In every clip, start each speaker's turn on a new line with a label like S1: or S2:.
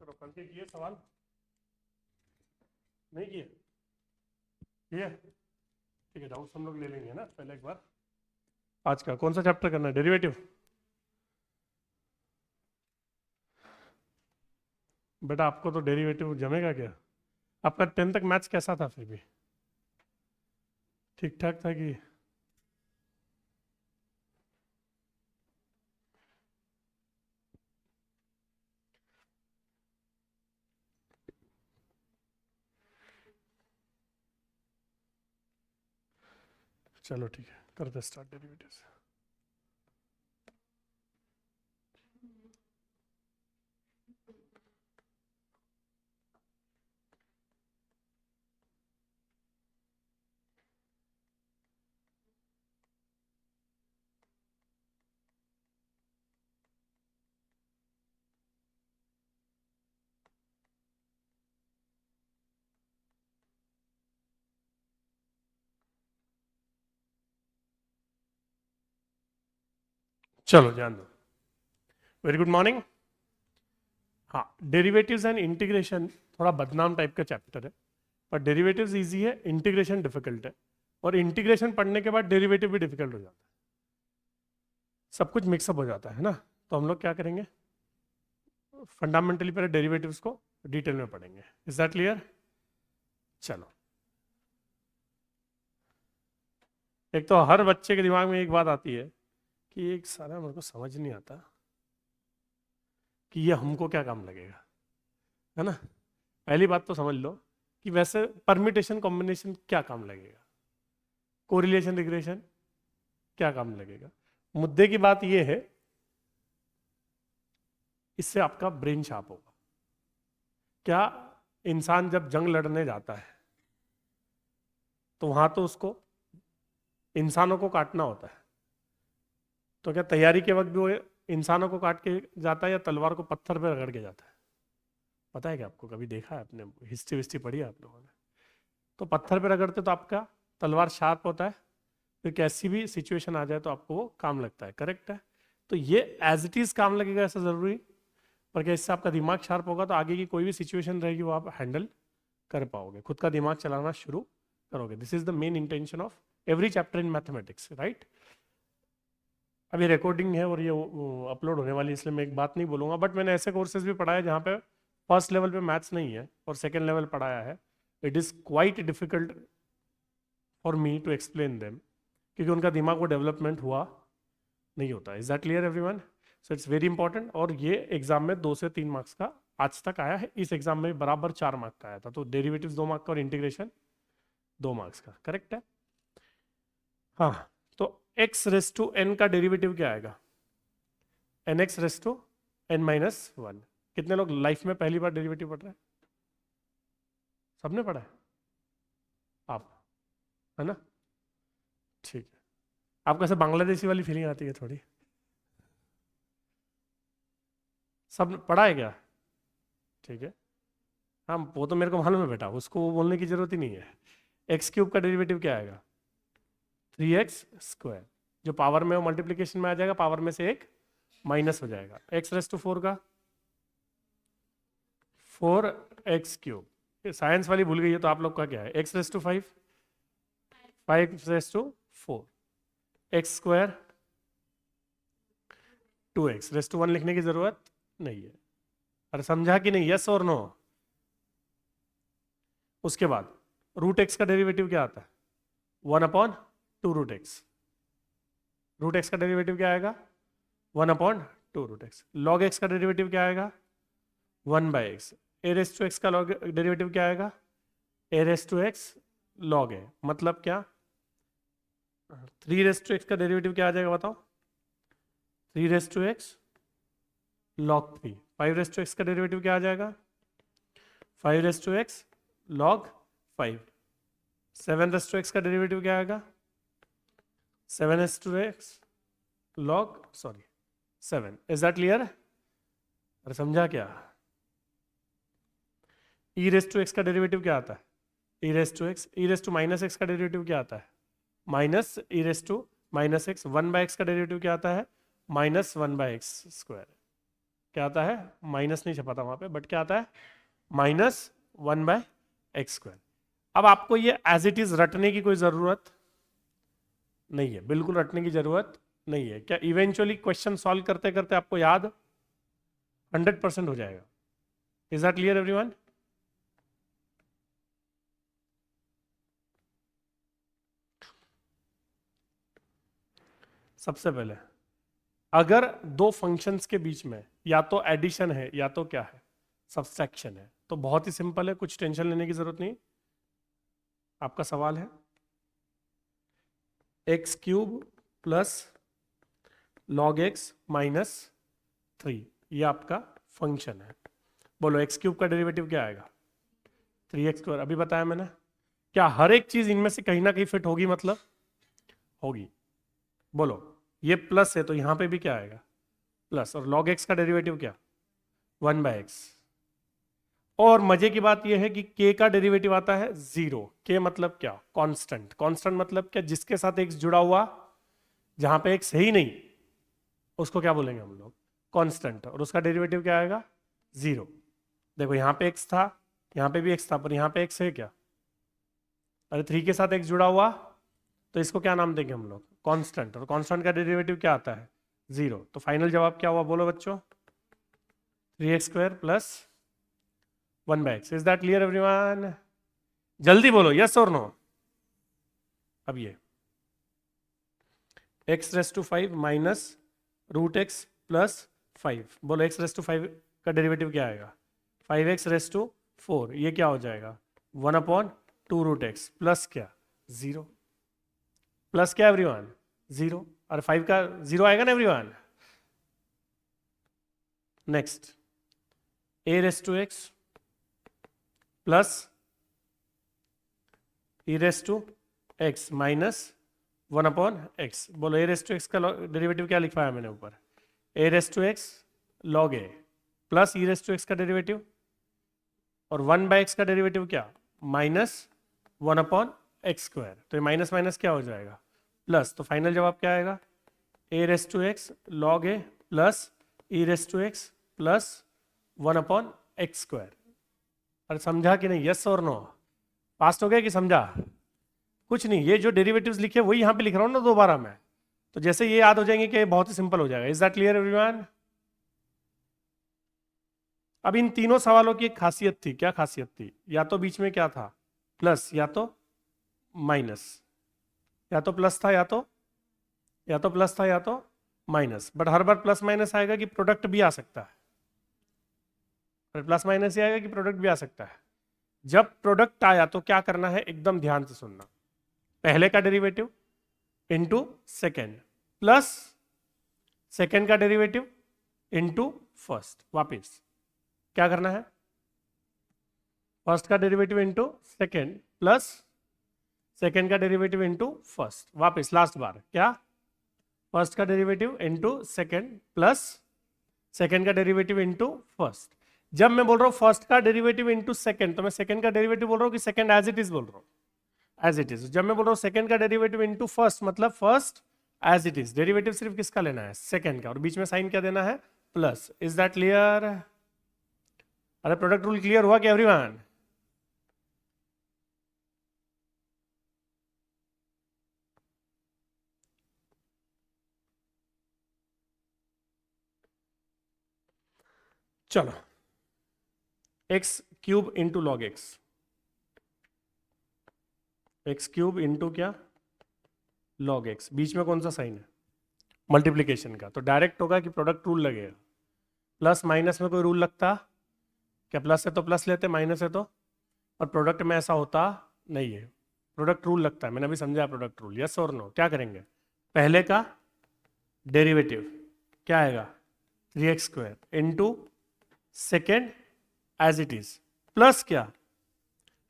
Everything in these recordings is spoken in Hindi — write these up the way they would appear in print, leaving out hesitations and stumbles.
S1: करो, कल के किए सवाल नहीं किए? किए? ठीक है, डाउट्स हम लोग ले लेंगे ना पहले एक बार। आज का कौन सा चैप्टर करना है? डेरिवेटिव। बेटा आपको तो डेरिवेटिव जमेगा क्या? आपका 10 तक मैथ्स कैसा था? फिर भी ठीक ठाक था कि? चलो ठीक है, करते स्टार्ट डेरिवेटिव से। चलो ध्यान दो। Very good morning. हाँ, डेरिवेटिव्स एंड इंटीग्रेशन थोड़ा बदनाम टाइप का चैप्टर है, पर डेरिवेटिव्स इजी है, इंटीग्रेशन डिफिकल्ट है। और इंटीग्रेशन पढ़ने के बाद डेरिवेटिव भी डिफिकल्ट हो जाता है, सब कुछ मिक्सअप हो जाता है ना। तो हम लोग क्या करेंगे, फंडामेंटली पहले डेरिवेटिव्स को डिटेल में पढ़ेंगे। Is that clear? चलो, एक तो हर बच्चे के दिमाग में एक बात आती है कि एक सारा मेरे को समझ नहीं आता कि ये हमको क्या काम लगेगा, है ना। पहली बात तो समझ लो कि वैसे परम्यूटेशन कॉम्बिनेशन क्या काम लगेगा, कोरिलेशन रिग्रेशन क्या काम लगेगा। मुद्दे की बात ये है, इससे आपका ब्रेन शार्प होगा। क्या इंसान जब जंग लड़ने जाता है तो वहां तो उसको इंसानों को काटना होता है, तो क्या तैयारी के वक्त भी वो इंसानों को काट के जाता है या तलवार को पत्थर पे रगड़ के जाता है? पता है क्या आपको? कभी देखा है आपने? हिस्ट्री विस्ट्री पढ़ी है आप लोगों ने? तो पत्थर पे रगड़ते तो आपका तलवार शार्प होता है, फिर कैसी भी सिचुएशन आ जाए तो आपको वो काम लगता है। करेक्ट है? तो ये एज इट इज काम लगेगा ऐसा जरूरी, पर क्या इससे आपका दिमाग शार्प होगा तो आगे की कोई भी सिचुएशन रहेगी वो आप हैंडल कर पाओगे, खुद का दिमाग चलाना शुरू करोगे। This is the main intention of every chapter in mathematics, right. अभी रिकॉर्डिंग है और ये अपलोड होने वाली, इसलिए मैं एक बात नहीं बोलूंगा, बट मैंने ऐसे कोर्सेज भी पढ़ाए जहाँ पे फर्स्ट लेवल पे मैथ्स नहीं है और सेकेंड लेवल पढ़ाया है। It is quite difficult for me to explain them, क्योंकि उनका दिमाग वो डेवलपमेंट हुआ नहीं होता। Is that clear everyone? So it's very important. और ये एग्जाम में 2 से 3 मार्क्स का आज तक आया है, इस एग्जाम में बराबर 4 मार्क का आया था। तो डेरिवेटिव्स 2 मार्क का और इंटीग्रेशन 2 मार्क्स का। करेक्ट है? हाँ, तो एक्स रेस टू एन का डेरिवेटिव क्या आएगा? N x raise to n minus one. कितने लोग लाइफ में पहली बार डेरिवेटिव पढ़ रहे हैं? सबने पढ़ा है? आप, है ना? ठीक है। आपको ऐसे बांग्लादेशी वाली फीलिंग आती है थोड़ी? सब पढ़ा है क्या? ठीक है। हाँ, वो तो मेरे को मालूम है बेटा, उसको वो बोलने की जरूरत ही नहीं है। एक्स क्यूब का डेरिवेटिव क्या आएगा? 3x²। जो पावर में हो मल्टीप्लीकेशन में आ जाएगा, पावर में से एक माइनस हो जाएगा। एक्स रेस टू 4 का 4x³ साइंस वाली भूल गई है तो आप लोग का क्या है? X raise to 5, 5 raise to 4, x² 2x raise to 1 लिखने की जरूरत नहीं है। अरे समझा कि नहीं? यस और नो? उसके बाद रूट एक्स का डेरिवेटिव क्या आता है? 1/2 रूट एक्स। रूट एक्स का डेरिवेटिव क्या आएगा? 1/2 रूट एक्स। लॉग एक्स का डेरिवेटिव क्या आएगा? 1/x। A raise to x का लॉग डेरिवेटिव क्या आएगा? A raise to x log है। मतलब क्या? 3 रेस टू एक्स का डेरिवेटिव क्या आ जाएगा बताओ? 3 raise to x log 3। 5 raise to x का डेरिवेटिव क्या आ जाएगा? 5 raise to x log 5। 7 raise to x का डेरिवेटिव क्या आएगा? 7 raise to x log 7। Is that clear? अरे समझा क्या? ई रेस टू एक्स का डेरिवेटिव क्या आता है? E raise to x. E raise to minus x का डेरिवेटिव क्या आता है? Minus e raise to minus x. 1/x का डेरिवेटिव क्या आता है? -1/x²। क्या आता है, माइनस नहीं छपा था वहां पे, बट क्या आता है, -1/x²। अब आपको ये एज इट इज रटने की कोई जरूरत नहीं है, बिल्कुल रटने की जरूरत नहीं है। क्या इवेंचुअली क्वेश्चन सॉल्व करते करते आपको याद 100% हो जाएगा? Is that clear everyone? सबसे पहले अगर दो फंक्शंस के बीच में या तो एडिशन है या तो क्या है, सब्सट्रैक्शन है, तो बहुत ही सिंपल है, कुछ टेंशन लेने की जरूरत नहीं। आपका सवाल है x³ प्लस log x -3, ये आपका फंक्शन है। बोलो x³ का डेरिवेटिव क्या आएगा, 3x²। अभी बताया मैंने। क्या हर एक चीज इनमें से कहीं ना कहीं फिट होगी, मतलब होगी? बोलो, ये प्लस है तो यहां पे भी क्या आएगा, प्लस। और log x का डेरिवेटिव क्या, 1/x। और मजे की बात यह है कि k का डेरिवेटिव आता है 0। k मतलब क्या, कांस्टेंट। कांस्टेंट मतलब क्या, जिसके साथ x जुड़ा हुआ, जहां पे x है ही नहीं उसको क्या बोलेंगे हम लोग, कांस्टेंट। और उसका डेरिवेटिव क्या आएगा, 0। देखो यहाँ पे x था, यहाँ पे भी x था, पर यहाँ पे x है क्या, अरे 3 के साथ x जुड़ा हुआ, तो इसको क्या नाम देंगे हम लोग, कांस्टेंट। और कांस्टेंट का डेरिवेटिव क्या आता है, 0। तो फाइनल जवाब क्या हुआ, बोलो बच्चों, 3x² plus 1/x। Is that clear everyone? जल्दी बोलो, यस और नो। अब ये x⁵ माइनस √x प्लस 5, बोलो x⁵ का डेरिवेटिव क्या आएगा, 5x⁴। ये क्या हो जाएगा, 1/2√x प्लस क्या, 0। प्लस क्या एवरीवन, 0। और 5 का 0 आएगा ना everyone. Next a⁵x plus e⁵x minus 1/x। बोलो a⁵x का डेरिवेटिव क्या लिखवाया मैंने ऊपर, a⁵x log a plus e⁵x का डेरिवेटिव, और 1/x का डेरिवेटिव क्या, -1/x²। तो ये माइनस माइनस क्या हो जाएगा, प्लस। तो फाइनल जवाब क्या आएगा, a⁵x log a plus e⁵x plus 1/x²। अरे समझा कि नहीं, यस और नो? पास्ट हो गया कि समझा? कुछ नहीं, ये जो डेरिवेटिव्स लिखे वही यहाँ पे लिख रहा हूँ ना दोबारा मैं, तो जैसे ये याद हो जाएंगे कि बहुत ही सिंपल हो जाएगा। Is that clear everyone? अब इन तीनों सवालों की एक खासियत थी, क्या खासियत थी, या तो बीच में क्या था, प्लस या तो माइनस, या तो प्लस था या तो प्लस था या तो minus. But her bar plus minus आएगा कि प्रोडक्ट भी आ सकता है, प्लस माइनस ही आएगा कि प्रोडक्ट भी आ सकता है। जब प्रोडक्ट आया तो क्या करना है, एकदम ध्यान से सुनना, पहले का derivative into second plus second का डेरिवेटिव इंटू फर्स्ट। वापिस क्या करना है, फर्स्ट का derivative into second plus second का डेरिवेटिव इंटू फर्स्ट। वापिस लास्ट बार क्या, फर्स्ट का derivative into second plus second का डेरिवेटिव इंटू फर्स्ट। जब मैं बोल रहा हूं फर्स्ट का डेरिवेटिव इंटू सेकेंड, तो मैं सेकेंड का डेरिवेटिव बोल रहा हूं कि सेकेंड एज इट इज बोल रहा हूं, एज इट इज। जब मैं बोल रहा हूं सेकेंड का डेरिवेटिव इंटू फर्स्ट, मतलब first as it is. Derivative सिर्फ किसका लेना है, सेकेंड का, और बीच में साइन क्या देना है, प्लस। Is that clear? अरे प्रोडक्ट रूल क्लियर हुआ क्या एवरीवन? चलो, x³ into log x, x³ into क्या, लॉग एक्स। बीच में कौन सा साइन है, मल्टीप्लीकेशन का, तो डायरेक्ट होगा कि प्रोडक्ट रूल लगेगा। प्लस माइनस में कोई रूल लगता, क्या प्लस है तो प्लस लेते, माइनस है तो, और प्रोडक्ट में ऐसा होता नहीं है, प्रोडक्ट रूल लगता है। मैंने अभी समझाया प्रोडक्ट रूल, यस और नो? क्या करेंगे, पहले का डेरिवेटिव क्या आएगा, 3x² into second as it is plus क्या,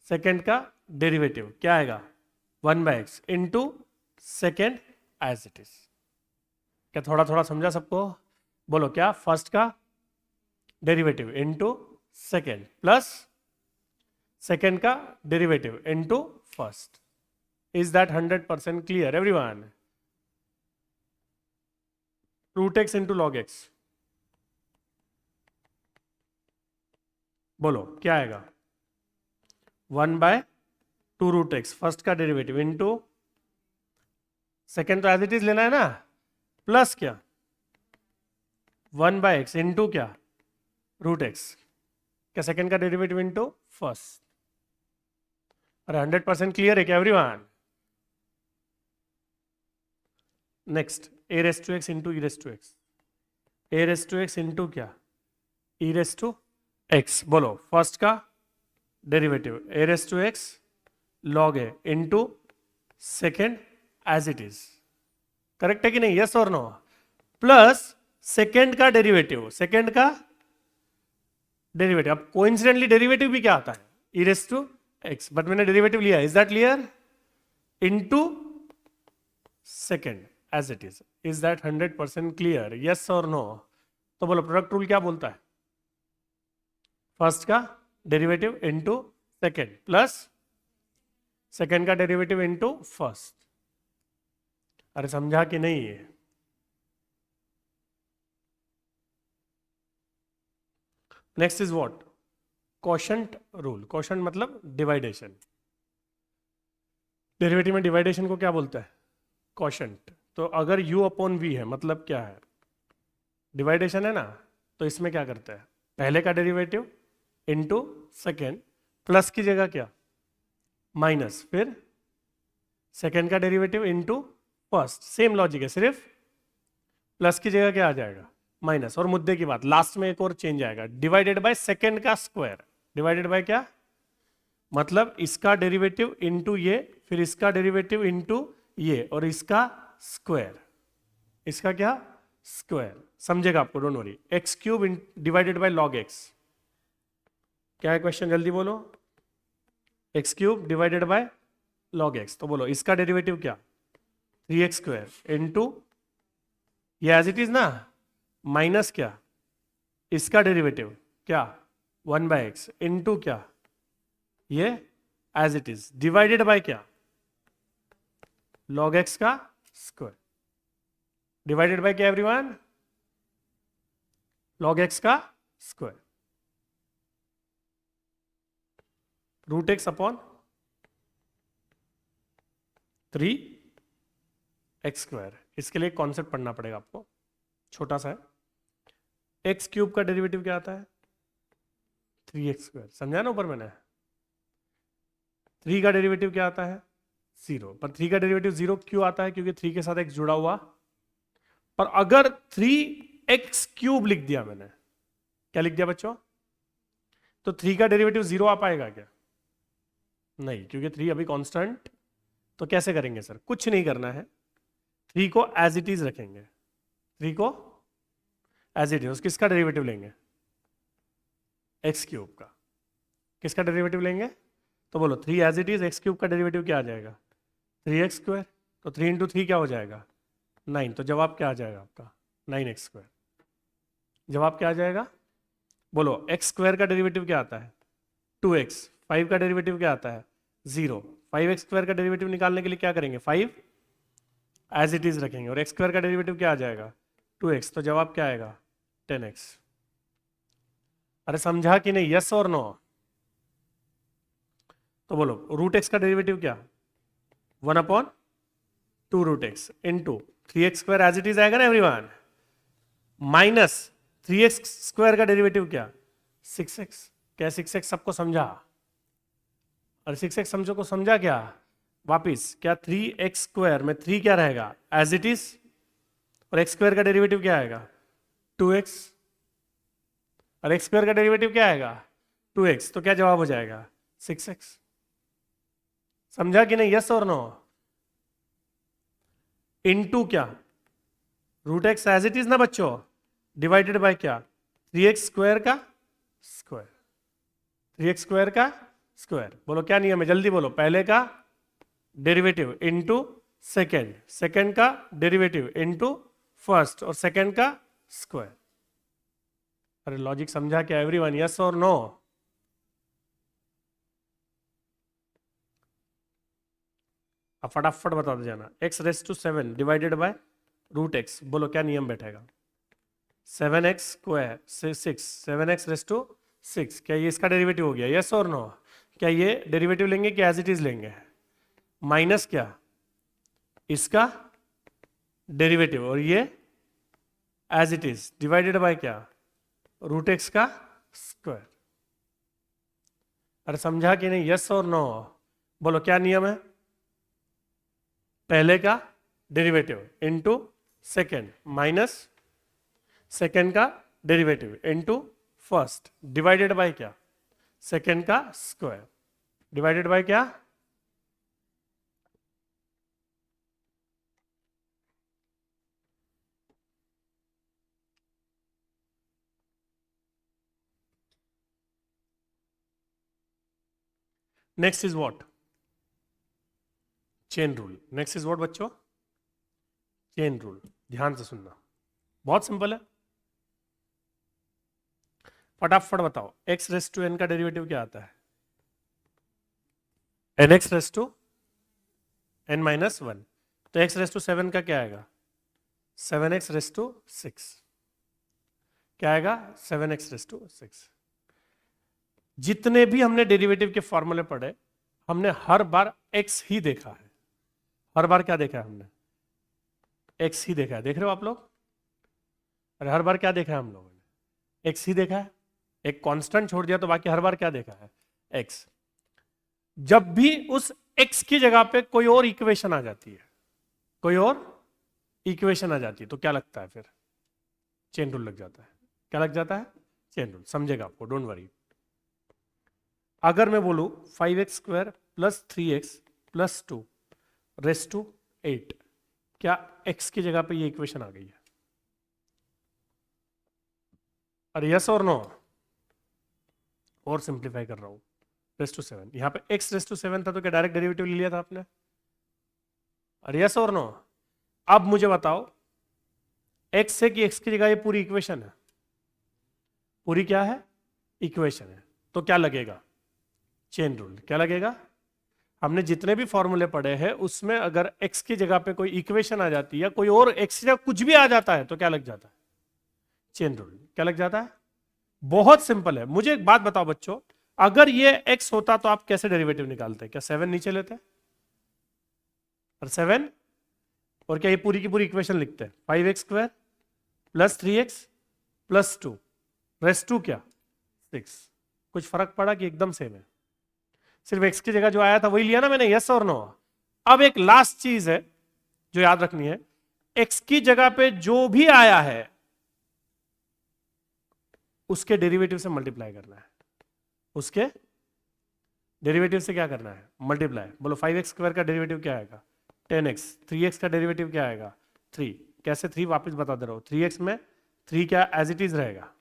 S1: सेकेंड का डेरिवेटिव क्या आएगा, 1/x into second as it is. क्या थोड़ा थोड़ा समझा सबको? बोलो, क्या फर्स्ट का derivative into second plus second का derivative into first. Is that 100% clear everyone? √x into log x, बोलो क्या आएगा, 1/2√x फर्स्ट का डेरिवेटिव इनटू सेकेंड तो एज इट इज लेना है ना, प्लस क्या 1/x इनटू क्या √x, क्या सेकेंड का डेरिवेटिव इनटू फर्स्ट। अरे 100% क्लियर है क्या everyone? Next a raise to x into e raise to x, a raise to x into क्या e रेस टू x। बोलो फर्स्ट का derivative a raise to x log a into second as it is, correct है कि नहीं, यस और नो, प्लस सेकेंड का डेरिवेटिव, सेकेंड का डेरिवेटिव। अब कोइंसिडेंटली डेरिवेटिव भी क्या आता है, e raise to x, but मैंने डेरिवेटिव लिया, is that clear, into second as it is that 100% clear, yes और नो? तो बोलो प्रोडक्ट रूल क्या बोलता है, फर्स्ट का derivative into second plus second का डेरिवेटिव इनटू फर्स्ट। अरे समझा कि नहीं है? Next is what, quotient rule. Quotient मतलब डिवाइडेशन, डेरिवेटिव में डिवाइडेशन को क्या बोलता है, क्वोशंट। तो अगर u अपॉन v है, मतलब क्या है, डिवाइडेशन है ना, तो इसमें क्या करता है, पहले का डेरिवेटिव इनटू सेकेंड, प्लस की जगह क्या माइनस, फिर सेकेंड का derivative into first, same logic है, सिर्फ प्लस की जगह क्या आ जाएगा माइनस। और मुद्दे की बात, लास्ट में एक और चेंज आएगा, डिवाइडेड बाय सेकेंड का स्क्वायर, डिवाइडेड बाय क्या, मतलब इसका डेरिवेटिव इनटू ये, फिर इसका डेरिवेटिव इनटू ये, और इसका स्क्वायर, इसका क्या स्क्वायर, समझेगा आपको, don't worry. X cube divided by log x, क्या है क्वेश्चन, जल्दी बोलो, x cube divided by log x. तो बोलो इसका डेरिवेटिव क्या 3x² इनटू ये एज इट इज ना, माइनस क्या इसका डेरिवेटिव क्या 1/x इनटू क्या ये as it is, divided by क्या log x का स्क्वायर, डिवाइडेड बाय क्या एवरीवन, log x का स्क्वायर, √x अपॉन 3x²। इसके लिए एक कॉन्सेप्ट पढ़ना पड़ेगा आपको, छोटा सा है। एक्स क्यूब का डेरिवेटिव क्या आता है 3x², समझा ना ऊपर मैंने। 3 का डेरिवेटिव क्या आता है 0, पर 3 का डेरिवेटिव 0 क्यों आता है, क्योंकि 3 के साथ x जुड़ा हुआ। पर अगर 3x³ लिख दिया मैंने, क्या लिख दिया बच्चों, तो 3 का डेरिवेटिव 0 आ पाएगा क्या, नहीं, क्योंकि 3 अभी कांस्टेंट। तो कैसे करेंगे सर, कुछ नहीं करना है, 3 को एज इट इज रखेंगे, 3 को एज इट इज, किसका डेरिवेटिव लेंगे x³ का, किसका डेरिवेटिव लेंगे, तो बोलो 3 एज इट इज, x³ का डेरिवेटिव क्या आ जाएगा 3x², तो 3 इंटू 3 क्या हो जाएगा 9, तो जवाब क्या आ जाएगा आपका 9x²। जवाब क्या आ जाएगा, बोलो x² का डेरिवेटिव क्या आता है 2x, 5 का डेरिवेटिव क्या आता है 0, 5x² का डेरिवेटिव निकालने के लिए क्या करेंगे 5 एज इट इज रखेंगे, और x² का डेरिवेटिव क्या आ जाएगा 2x, तो जवाब क्या आएगा 10x। अरे समझा कि नहीं, यस और नो? तो बोलो √x का डेरिवेटिव क्या 1/2√x into 3x² as it is आएगा ना एवरीवन, माइनस 3x² का डेरिवेटिव क्या 6x, क्या 6x सबको समझा, और 6x समझो को समझा क्या, वापिस क्या 3x² में 3 क्या रहेगा एज इट इज, और x² का डेरिवेटिव क्या आएगा 2x, और x² का डेरिवेटिव क्या आएगा 2x, तो क्या जवाब हो जाएगा 6x। समझा कि नहीं, यस और नो? इनटू क्या √x एज इट इज ना बच्चों, डिवाइडेड बाय क्या 3x² का स्क्वायर, 3x² का स्क्वायर। बोलो क्या नियम है, जल्दी बोलो, पहले का डेरिवेटिव इनटू सेकेंड, सेकेंड का डेरिवेटिव इनटू फर्स्ट, और सेकेंड का स्क्वायर। अरे लॉजिक समझा क्या एवरीवन, यस और नो? अब फटाफट बता दो जाना, x⁻⁷ डिवाइडेड बाय √x, बोलो क्या नियम बैठेगा 7x², 6, 7x⁻⁷ 6। क्या ये इसका डेरिवेटिव हो गया? यस और नो? क्या ये डेरिवेटिव लेंगे कि एज इट इज लेंगे? माइनस क्या? इसका डेरिवेटिव, और ये as it is divided by क्या? रूट एक्स का स्क्वायर। अरे समझा कि नहीं? यस और नो? बोलो क्या नियम है? पहले का derivative into second minus second का derivative into first divided by क्या? सेकेंड का स्क्वायर डिवाइडेड बाय क्या? Next is what? Chain rule. Next is what बच्चों? Chain rule. ध्यान से सुनना, बहुत सिंपल है, फटाफट बताओ। x रेस टू n का डेरिवेटिव क्या आता है? nx raise to n minus 1। तो x रेस टू 7 का क्या आएगा? 7x raise to 6। क्या आएगा? 7x raise to 6। जितने भी हमने डेरिवेटिव के फॉर्मूले पढ़े, हमने हर बार x ही देखा है। हर बार क्या देखा है हमने? x ही देखा है। देख रहे हो आप लोग? अरे हर बार क्या देखा है हम लोगों ने? x ही देखा है। एक कांस्टेंट छोड़ दिया तो बाकी हर बार क्या देखा है? x। जब भी उस x की जगह पे कोई और इक्वेशन आ जाती है, कोई और इक्वेशन आ जाती है, तो क्या लगता है फिर? चेन रूल लग जाता है। क्या लग जाता है? Chain rule. समझेगा आपको, डोंट वरी। अगर मैं बोलूं 5x square plus 3x plus 2 raise to 8, क्या x की जगह पे ये इक्वेशन आ गई है? अरे यस और नो? और सिंप्लीफाई कर रहा हूं। रेस टू 7, यहां पे x रेस टू 7 था तो क्या डायरेक्ट डेरिवेटिव ले लिया था आपने? अरे यस और नो? अब मुझे बताओ, x है कि x की जगह ये पूरी इक्वेशन है? पूरी क्या है? इक्वेशन है। तो क्या लगेगा? Chain rule. क्या लगेगा? हमने जितने भी फॉर्मूले पढ़े हैं उसमें अगर x की जगह पे कोई इक्वेशन आ जाती है, कोई और x की जगह कुछ भी आ जाता है, तो क्या लग जाता है? Chain rule. क्या लग जाता है? बहुत सिंपल है। मुझे एक बात बताओ बच्चों, अगर ये x होता तो आप कैसे डेरिवेटिव निकालते? क्या 7 नीचे लेते? और 7, और क्या ये पूरी की पूरी इक्वेशन लिखते हैं? 5x square plus 3x plus 2 raise to क्या? 6। कुछ फर्क पड़ा कि एकदम सेम है? सिर्फ x की जगह जो आया था वही लिया ना मैंने? यस और नो? अब एक लास्ट चीज है जो याद रखनी है, x की जगह पे जो भी आया है उसके डेरिवेटिव से मल्टीप्लाई करना है। उसके डेरिवेटिव से क्या करना है? मल्टीप्लाई। बोलो 5x स्क्वायर का डेरिवेटिव क्या आएगा? 10x। 3x का डेरिवेटिव क्या आएगा? 3। कैसे 3? वापस बता दे रहा हूं। 3x में 3 क्या एज इट इज रहेगा,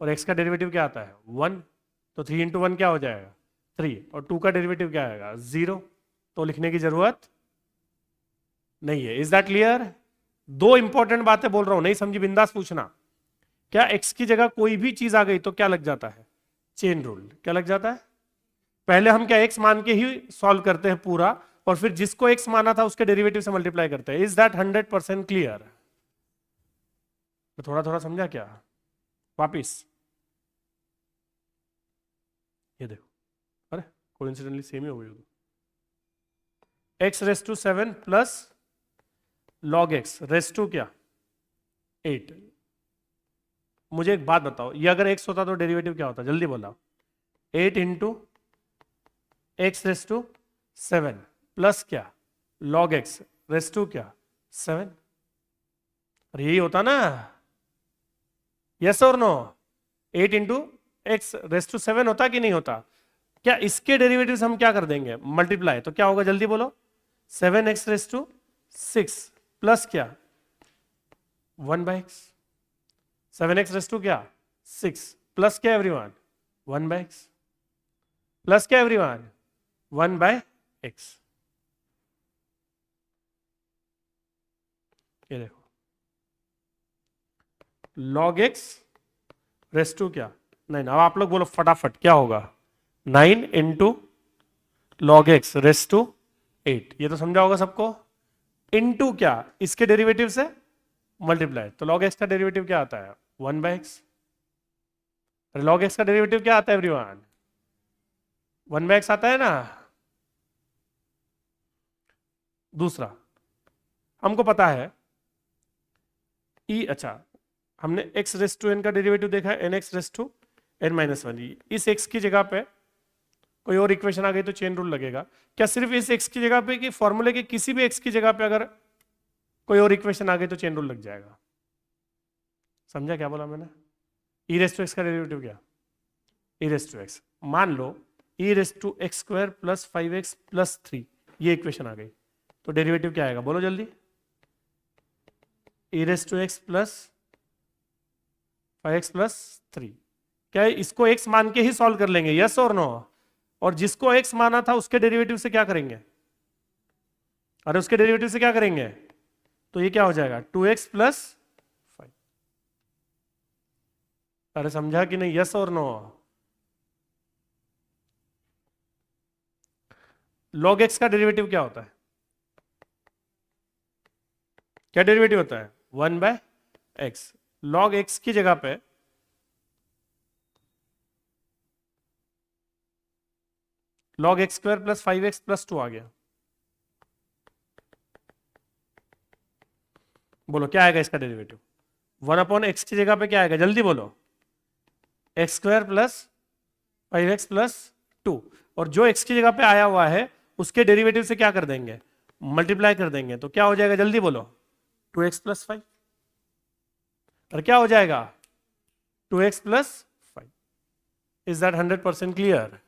S1: और x का डेरिवेटिव क्या आता है? 1। तो 3 इंटू 1 क्या हो जाएगा? 3। और 2 का डेरिवेटिव क्या आएगा? 0। तो लिखने की जरूरत नहीं है। Is that clear? दो इंपॉर्टेंट बातें बोल रहा हूं, नहीं समझी बिंदास पूछना। क्या x की जगह कोई भी चीज आ गई तो क्या लग जाता है? Chain rule. क्या लग जाता है? पहले हम क्या x मान के ही सॉल्व करते हैं पूरा, और फिर जिसको x माना था उसके डेरिवेटिव से मल्टीप्लाई करते हैं। Is that 100% clear? थोड़ा थोड़ा समझा क्या? वापिस ये देखो, अरे कोइंसिडेंटली सेम ही हो गई। x raise to 7 plus log x raise to क्या? 8। मुझे एक बात बताओ, ये अगर x होता तो डेरिवेटिव क्या होता? जल्दी बोला। 8 into x raise to 7 plus क्या? लॉग x रेस टू क्या? 7। और यही होता ना? यस और no? 8 into x raise to 7 होता कि नहीं होता? क्या इसके डेरिवेटिव हम क्या कर देंगे? मल्टीप्लाई। तो क्या होगा? जल्दी बोलो। 7x रेस टू 6 प्लस क्या? 1/x। 7x रेस टू क्या? 6 प्लस क्या एवरीवन? 1/x। प्लस क्या एवरीवन? 1/x। ये देखो, log x रेस टू क्या? 9। अब आप लोग बोलो फटाफट क्या होगा? 9 into log x raise to 8। ये तो समझा होगा सबको। इंटू क्या? इसके डेरिवेटिव से मल्टीप्लाई। तो log x का डेरिवेटिव क्या आता है? 1/x। लॉग एक्स का डेरिवेटिव क्या आता है एवरीवन? 1/x आता है ना। दूसरा हमको पता है अच्छा, हमने x रेस टू n का डेरिवेटिव देखा है, nx रेस टू n-1। इस x की जगह पे कोई और इक्वेशन आ गई तो चेन रूल लगेगा क्या? सिर्फ इस x की जगह पे कि फॉर्मूले के किसी भी x की जगह पे अगर कोई और इक्वेशन आ गई तो चेन रूल लग जाएगा? समझा क्या बोला मैंने? e रेस टू x का डेरिवेटिव क्या? e रेस टू x, मान लो e raise to x square plus 5x plus 3, ये इक्वेशन आ गई तो डेरिवेटिव क्या आएगा? बोलो जल्दी। e raise to x plus 5x plus 3। क्या इसको x मान के ही सॉल्व कर लेंगे, यस और नो? और जिसको x माना था उसके डेरिवेटिव से क्या करेंगे? अरे उसके डेरिवेटिव से क्या करेंगे? तो ये क्या हो जाएगा? 2x plus 5। अरे समझा कि नहीं, यस और नो? log x का डेरिवेटिव क्या होता है? क्या डेरिवेटिव होता है? 1/x। log x की जगह पे log x square plus 5x plus 2 आ गया। बोलो क्या आएगा इसका डेरिवेटिव? 1/x की जगह पे क्या आएगा? जल्दी बोलो। X square plus 5x plus 2। और जो x की जगह पे आया हुआ है उसके डेरिवेटिव से क्या कर देंगे? मल्टीप्लाई कर देंगे। तो क्या हो जाएगा? जल्दी बोलो। 2x plus 5। और क्या हो जाएगा? 2x plus 5। Is that 100% clear?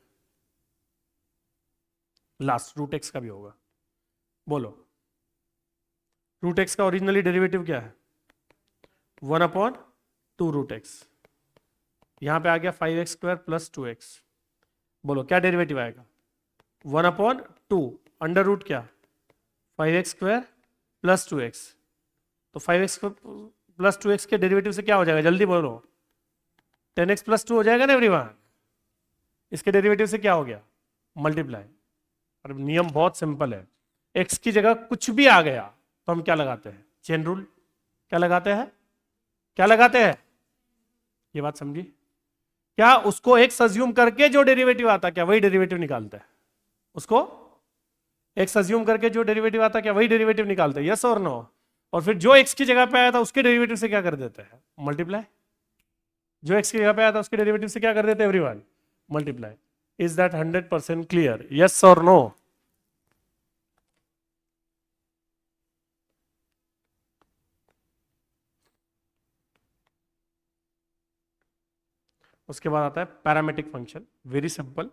S1: Last root x का भी होगा। बोलो रूट एक्स का ओरिजिनली डेरिवेटिव क्या है? 1/2 रूट एक्स। यहां पे आ गया 5x स्क्वायर प्लस 2x। बोलो क्या डेरिवेटिव आएगा? 1/2 अंडर रूट क्या? 5x square plus 2x। तो 5x प्लस 2x के डेरिवेटिव से क्या हो जाएगा? जल्दी बोलो। 10x प्लस 2 हो जाएगा ना एवरीवन? इसके डेरिवेटिव से क्या हो गया? मल्टीप्लाई। और नियम बहुत सिंपल है, x की जगह कुछ भी आ गया तो हम क्या लगाते हैं? Chain rule. क्या लगाते हैं? क्या लगाते हैं? ये बात समझी? क्या उसको x अज्यूम करके जो डेरिवेटिव आता क्या वही डेरिवेटिव निकालता है? उसको x अज्यूम करके जो डेरिवेटिव आता क्या वही डेरिवेटिव निकालते हैं? यस और नो? और फिर जो x की जगह पे आया था उसके डेरिवेटिव से क्या कर देते हैं? मल्टीप्लाई। जो x की जगह पे आया था उसके डेरिवेटिव से क्या कर देते हैं everyone? Multiply. Is that 100% clear? Yes और नो? उसके बाद आता है पैरामेट्रिक फंक्शन। Very simple.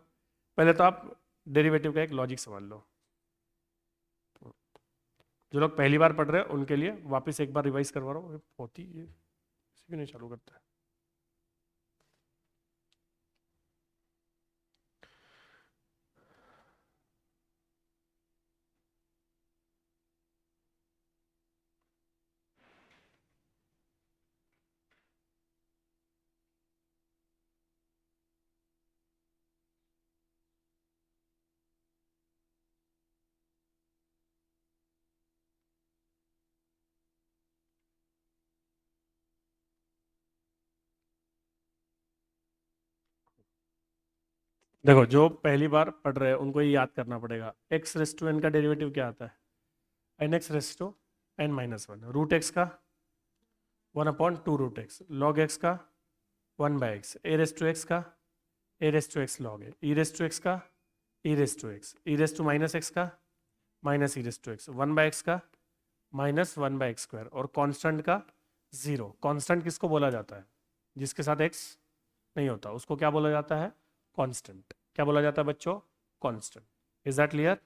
S1: पहले तो आप डेरिवेटिव का एक लॉजिक समझ लो। जो लोग पहली बार पढ़ रहे हैं उनके लिए वापस एक बार रिवाइज करवा रहा हूँ। होती ये क्यों नहीं चालू करता है? देखो जो पहली बार पढ़ रहे हैं उनको ये याद करना पड़ेगा। एक्स रेस टू एन का डेरिवेटिव क्या आता है? N x raise to n-1। Root x का 1/2 रूट एक्स। लॉग एक्स का 1/x। A raise to x का a raise to x log है। ई रेस टू एक्स का e raise to x. E raise to minus x का minus e raise to x. 1/x का माइनस 1/x स्क्वायर। और कांस्टेंट का 0। कांस्टेंट किसको बोला जाता है? जिसके साथ x नहीं होता उसको क्या बोला जाता है? कांस्टेंट। क्या बोला जाता है बच्चों? कांस्टेंट। Is that clear?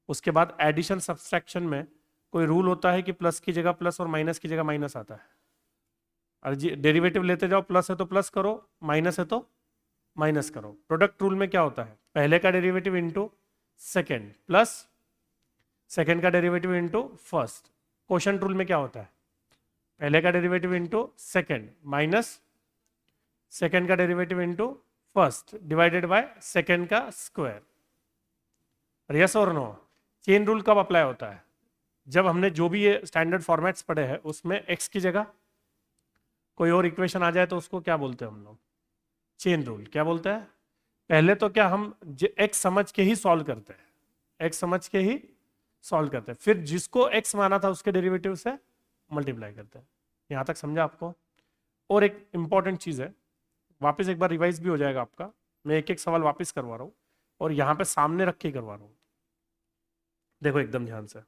S1: उसके बाद एडिशन सब्सट्रैक्शन में कोई रूल होता है कि प्लस की जगह प्लस और माइनस की जगह माइनस आता है। और डेरिवेटिव लेते जाओ, प्लस है तो प्लस करो, माइनस है तो माइनस करो। प्रोडक्ट रूल में क्या होता है? पहले का derivative into second plus second का derivative into first. Quotient rule में क्या होता है? पहले का derivative into second minus second का derivative into first divided by second का स्क्वायर। यस और नो? चेन रूल कब अप्लाई होता है? जब हमने जो भी ये स्टैंडर्ड फॉर्मेट्स पढ़े हैं उसमें x की जगह कोई और इक्वेशन आ जाए तो उसको क्या बोलते हैं हम लोग? चेन रूल क्या बोलता है? पहले तो क्या हम एक्स समझ के ही सॉल्व करते हैं, एक्स समझ के ही सॉल्व करते हैं, फिर जिसको एक्स माना था उसके डेरिवेटिव से मल्टीप्लाई करते हैं। यहां तक समझा आपको? और एक इंपॉर्टेंट चीज है, वापस एक बार रिवाइज भी हो जाएगा आपका, मैं एक एक सवाल वापस करवा रहा हूं और यहां पे सामने रख के करवा रहा हूं, देखो एकदम ध्यान से।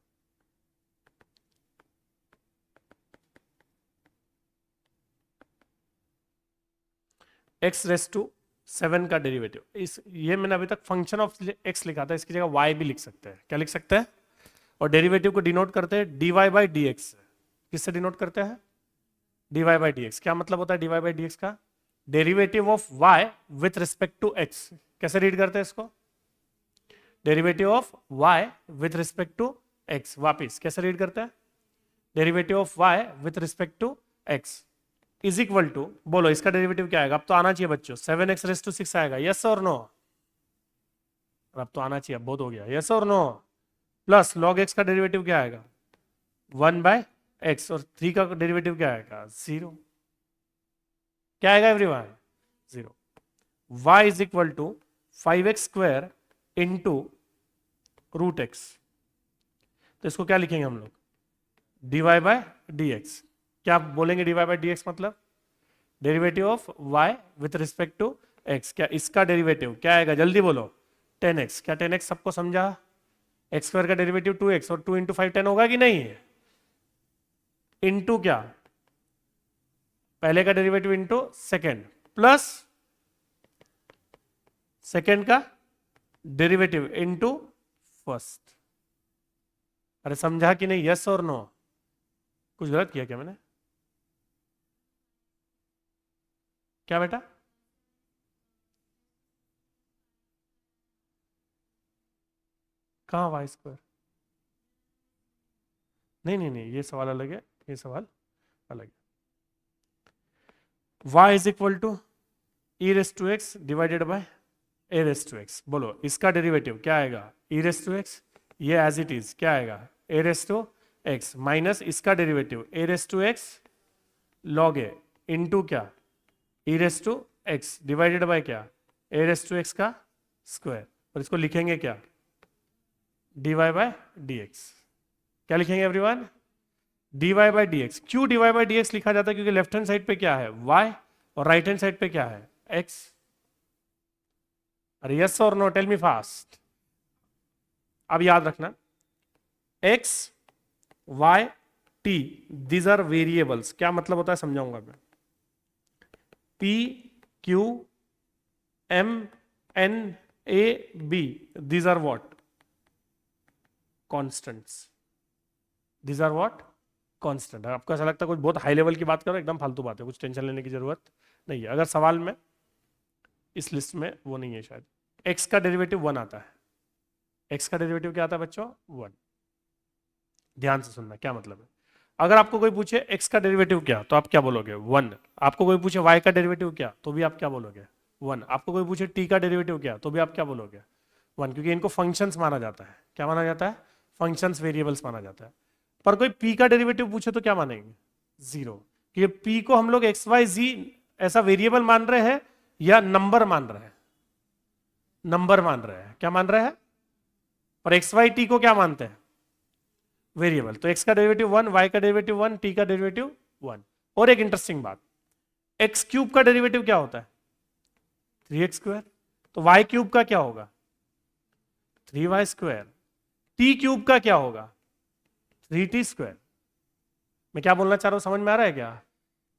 S1: एक्स रेस टू 7 का डेरिवेटिव, इस ये मैंने अभी तक फंक्शन ऑफ एक्स लिखा था, इसकी जगह वाई भी लिख सकते हैं। क्या लिख सकते हैं? और डेरिवेटिव को डिनोट करते हैं dy बाई डी एक्स। किससे डिनोट करते हैं? dy by d x. क्या मतलब होता है dy बाई डी एक्स का? Derivative of y with respect to x। कैसे रीड करते हैं इसको? Derivative of y with respect to x। वापिस कैसे रीड करते हैं? Derivative of y with respect to x is equal to, बोलो इसका डेरिवेटिव क्या आएगा? अब तो आना चाहिए बच्चों, 7x रेस टू 6 आएगा, यस और नो? अब तो आना चाहिए, अब बहुत हो गया, यस और नो? प्लस लॉग एक्स का डेरिवेटिव क्या आएगा? 1 बाय एक्स, और 3 का डेरिवेटिव क्या आएगा? 0। क्या आएगा everyone? 0। y is equal to 5x square into root x. तो इसको क्या लिखेंगे हम लोग? dy by d x. क्या आप बोलेंगे dy बाय डी एक्स मतलब? Derivative of y with respect to x। क्या इसका डेरिवेटिव क्या आएगा? जल्दी बोलो। 10x। क्या 10x सबको समझा? एक्स स्क्वायर का डेरिवेटिव 2x, और 2 इंटू 5 10 होगा कि नहीं? इंटू क्या? पहले का derivative into second, plus second का डेरिवेटिव इंटू फर्स्ट। अरे समझा कि नहीं? यस और नो? कुछ गलत किया क्या मैंने? क्या बेटा? कहाँ वाई स्क्वायर? नहीं नहीं नहीं, ये सवाल अलग है, ये सवाल अलग है। y is equal to e raise to x divided by a raise to x. बोलो इसका डेरिवेटिव क्या आएगा? E raise to x. ये एज इट इज क्या आएगा? A raise to x, minus इसका derivative a raise to x log a into क्या? E raise to x divided by क्या? ए रेस टू एक्स का स्क्वायर। और इसको लिखेंगे क्या? dy by d x. क्या लिखेंगे everyone? dy by d x. क्यों dy बाय डी एक्स लिखा जाता है? क्योंकि लेफ्ट हैंड साइड पे क्या है? y, और राइट हैंड साइड पे क्या है? x। अरे यस और नो? Tell me fast. अब याद रखना, x, y, t these are variables. क्या मतलब होता है समझाऊंगा मैं। p, q, m, n, a, b these are what? Constants. These are what? Constant. आपको ऐसा लगता है कुछ बहुत हाई लेवल की बात करो, एकदम फालतू बात है, कुछ टेंशन लेने की जरूरत नहीं है। अगर सवाल में इस लिस्ट में वो नहीं है शायद। x का डेरिवेटिव 1 आता है। x का डेरिवेटिव क्या आता है बच्चों? 1। ध्यान से सुनना क्या मतलब है। अगर आपको कोई पूछे x का डेरिवेटिव क्या, तो आप क्या बोलोगे? 1। आपको कोई पूछे y का डेरिवेटिव क्या, तो भी आप क्या बोलोगे? 1। आपको कोई पूछे t का डेरिवेटिव क्या, तो भी आप क्या बोलोगे? 1। क्योंकि इनको फंक्शंस माना जाता है। क्या माना जाता है? फंक्शंस, वेरिएबल्स माना जाता है। पर कोई p का डेरिवेटिव पूछे तो क्या मानेंगे? 0। कि p को हम लोग एक्स वाई जी ऐसा वेरिएबल मान रहे हैं या नंबर मान रहे हैं? नंबर मान रहे हैं। क्या मान रहे हैं? और एक्स वाई टी को क्या मानते हैं? वेरिएबल। तो x का डेरिवेटिव 1, y का डेरिवेटिव 1, t का डेरिवेटिव 1। और एक इंटरेस्टिंग बात, एक्स क्यूब का डेरिवेटिव क्या होता है? 3x square. तो y क्यूब का क्या होगा? 3y square. t क्यूब का क्या होगा? 3t square. मैं क्या बोलना चाह रहा हूं, समझ में आ रहा है क्या?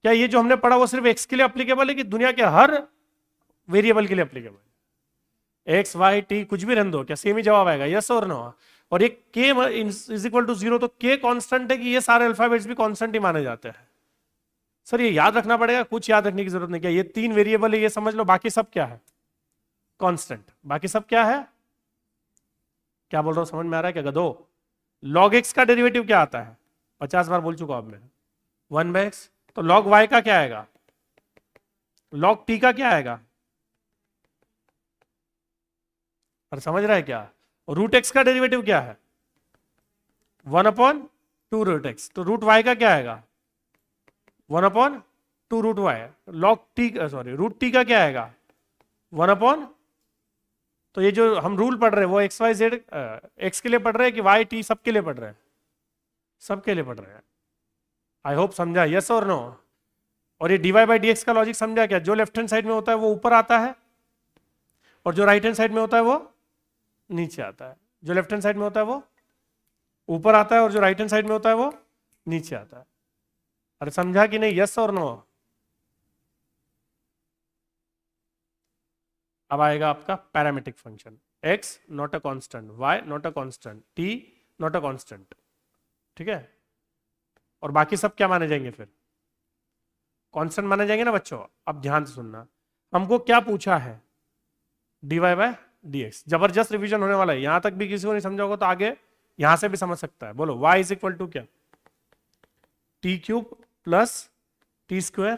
S1: क्या ये जो हमने पढ़ा वो सिर्फ x के लिए अप्लीकेबल है कि दुनिया के हर वेरिएबल के लिए अप्लीकेबल? एक्स वाई टी कुछ भी रहने दो, क्या सेम ही जवाब आएगा? यस और नो? और ये k इज इक्वल टू 0, तो k कांस्टेंट है कि ये सारे अल्फाबेट्स भी कांस्टेंट ही माने जाते हैं? सर ये याद रखना पड़ेगा, कुछ याद रखने की जरूरत नहीं। क्या ये 3 वेरिएबल है ये समझ लो, बाकी सब क्या है? कांस्टेंट। बाकी सब क्या है? क्या बोल रहा हूं, समझ में आ रहा है क्या गधो? log x का डेरिवेटिव क्या आता है? 50 बार बोल चुका अब मैं, 1/x। तो log y का क्या आएगा? log t का क्या आएगा? और समझ रहा है क्या? रूट एक्स का डेरिवेटिव क्या है? 1/2 रूट एक्स। तो रूट y का क्या आएगा? 1/2 root y। log t, sorry root t का क्या आएगा? वन अपॉन, तो ये जो हम रूल पढ़ रहे हैं वो एक्स वाई जेड एक्स के लिए पढ़ रहे हैं कि वाई टी सबके लिए पढ़ रहे हैं? सबके लिए पढ़ रहे हैं। आई होप समझा, यस और नो? और ये डीवाई बाई डी एक्स का लॉजिक समझा क्या? जो लेफ्ट हैंड साइड में होता है वो ऊपर आता है, और जो राइट हैंड साइड में होता है वो नीचे आता है। जो लेफ्ट हैंड साइड में होता है वो ऊपर आता है, और जो राइट हैंड साइड में होता है वो नीचे आता है। अरे समझा कि नहीं, यस और नो? अब आएगा आपका parametric function, x not a constant, y not a constant, t not a constant, ठीक है? और बाकी सब क्या माने जाएंगे फिर? कांस्टेंट माने जाएंगे ना बच्चों। अब ध्यान से सुनना, हमको क्या पूछा है? dy by dx। जबरदस्त रिवीजन होने वाला है, यहां तक भी किसी को नहीं समझा होगा तो आगे यहां से भी समझ सकता है। बोलो y इज इक्वल टू क्या? T cube plus t square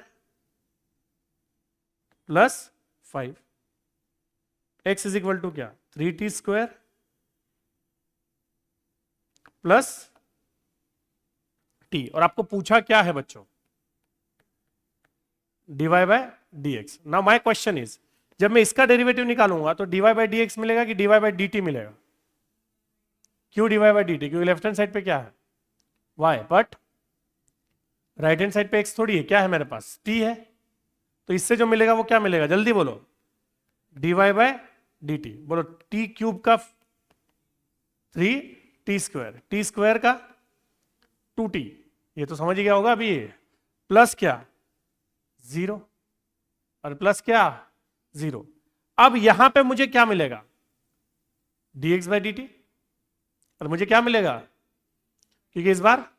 S1: plus 5। x is equal to क्या? 3t square plus t। और आपको पूछा क्या है बच्चों? dy by dx। Now my question is, जब मैं इसका डेरिवेटिव निकालूंगा तो dy बाय dx मिलेगा कि dy बाय dt मिलेगा? क्यों dy बाय dt? क्योंकि लेफ्ट हैंड साइड पे क्या है? y, but right hand side पे x थोड़ी है, क्या है मेरे पास? t है। तो इससे जो मिलेगा वो क्या मिलेगा? जल्दी बोलो। dy by dt। बोलो t क्यूब का 3t स्क्वायर, t स्क्वायर का 2t, ये तो समझ गया होगा अभी, प्लस क्या? 0, और प्लस क्या? 0। अब यहां पे मुझे क्या मिलेगा? dx by dt। और मुझे क्या मिलेगा? क्योंकि इस बार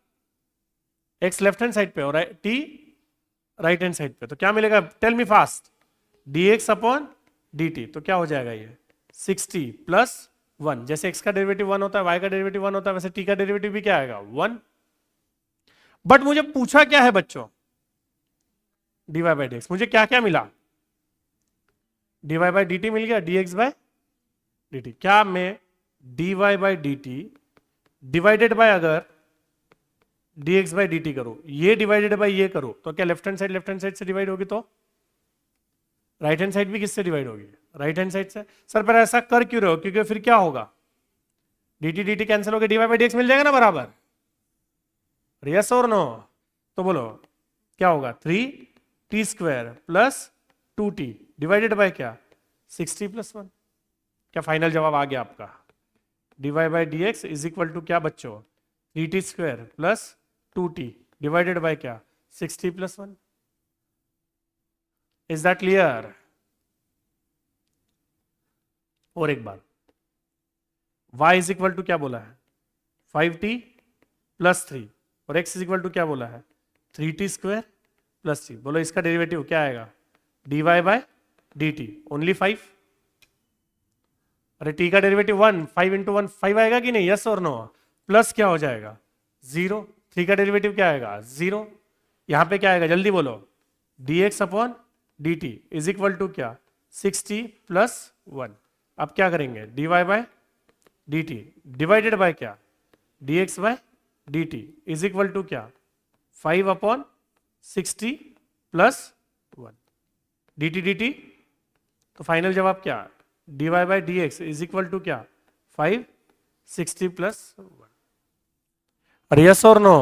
S1: x लेफ्ट हैंड साइड पे और t राइट हैंड साइड पे, तो क्या मिलेगा? Tell me fast. dx upon dt, तो क्या हो जाएगा ये? 60 प्लस 1। जैसे x का डेरिवेटिव 1 होता है, y का डेरिवेटिव 1 होता है, वैसे t का डेरिवेटिव भी क्या आएगा? 1। बट मुझे पूछा क्या है बच्चों? dy by dx। मुझे क्या क्या मिला? dy बाई dt मिल गया, dx बाय dt। क्या मैं dy by dt divided bye अगर dx बाई dt करो, ये डिवाइडेड बाय ये करो, तो क्या लेफ्ट हैंड साइड से डिवाइड होगी? तो राइट हैंड साइड भी किससे डिवाइड होगी? राइट हैंड साइड से। सर पर ऐसा कर क्यों रहे हो? क्योंकि फिर क्या होगा? dt कैंसिल होकर dy बाई dx मिल जाएगा ना बराबर। यस और नो? तो बोलो क्या होगा? 3t square plus 2t divided by क्या? 60 प्लस 1। क्या फाइनल जवाब आ गया आपका? dy by dx is equal to क्या बच्चों? 3t square plus 2t divided by क्या? 60 प्लस 1। Is that clear? और एक बार, y इज इक्वल टू क्या बोला है? 5t प्लस 3, और x इज इक्वल टू क्या बोला है? 3t square plus 3। बोलो इसका डेरिवेटिव क्या आएगा? dy by dt only 5। अरे t का डेरिवेटिव 1, 5 इंटू 1 5 आएगा कि नहीं? यस और नो? प्लस क्या हो जाएगा? 0। 3 का डेरिवेटिव क्या आएगा? 0। यहां पे क्या आएगा? जल्दी बोलो। dx upon dt is equal to क्या? 60 प्लस 1। अब क्या करेंगे? dy by dt divided by क्या? dx by dt is equal to क्या? 5 अपॉन 60 प्लस 1 dt। तो फाइनल जवाब क्या? dy by dx is equal to क्या? 5 60 प्लस 1। अरे यस और no?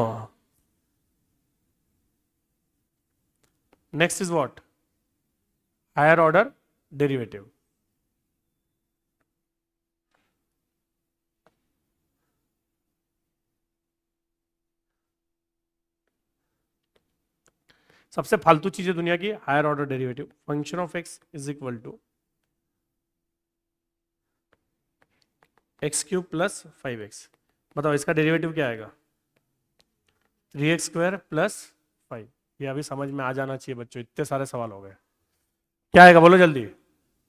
S1: Next is what? Higher order derivative. सबसे फालतू चीजें दुनिया की, higher order derivative. Function of x is equal to x cube plus 5x। बताओ इसका डेरिवेटिव क्या आएगा? 3x square plus 5। ये अभी समझ में आ जाना चाहिए बच्चों, इतने सारे सवाल हो गए। क्या आएगा बोलो जल्दी?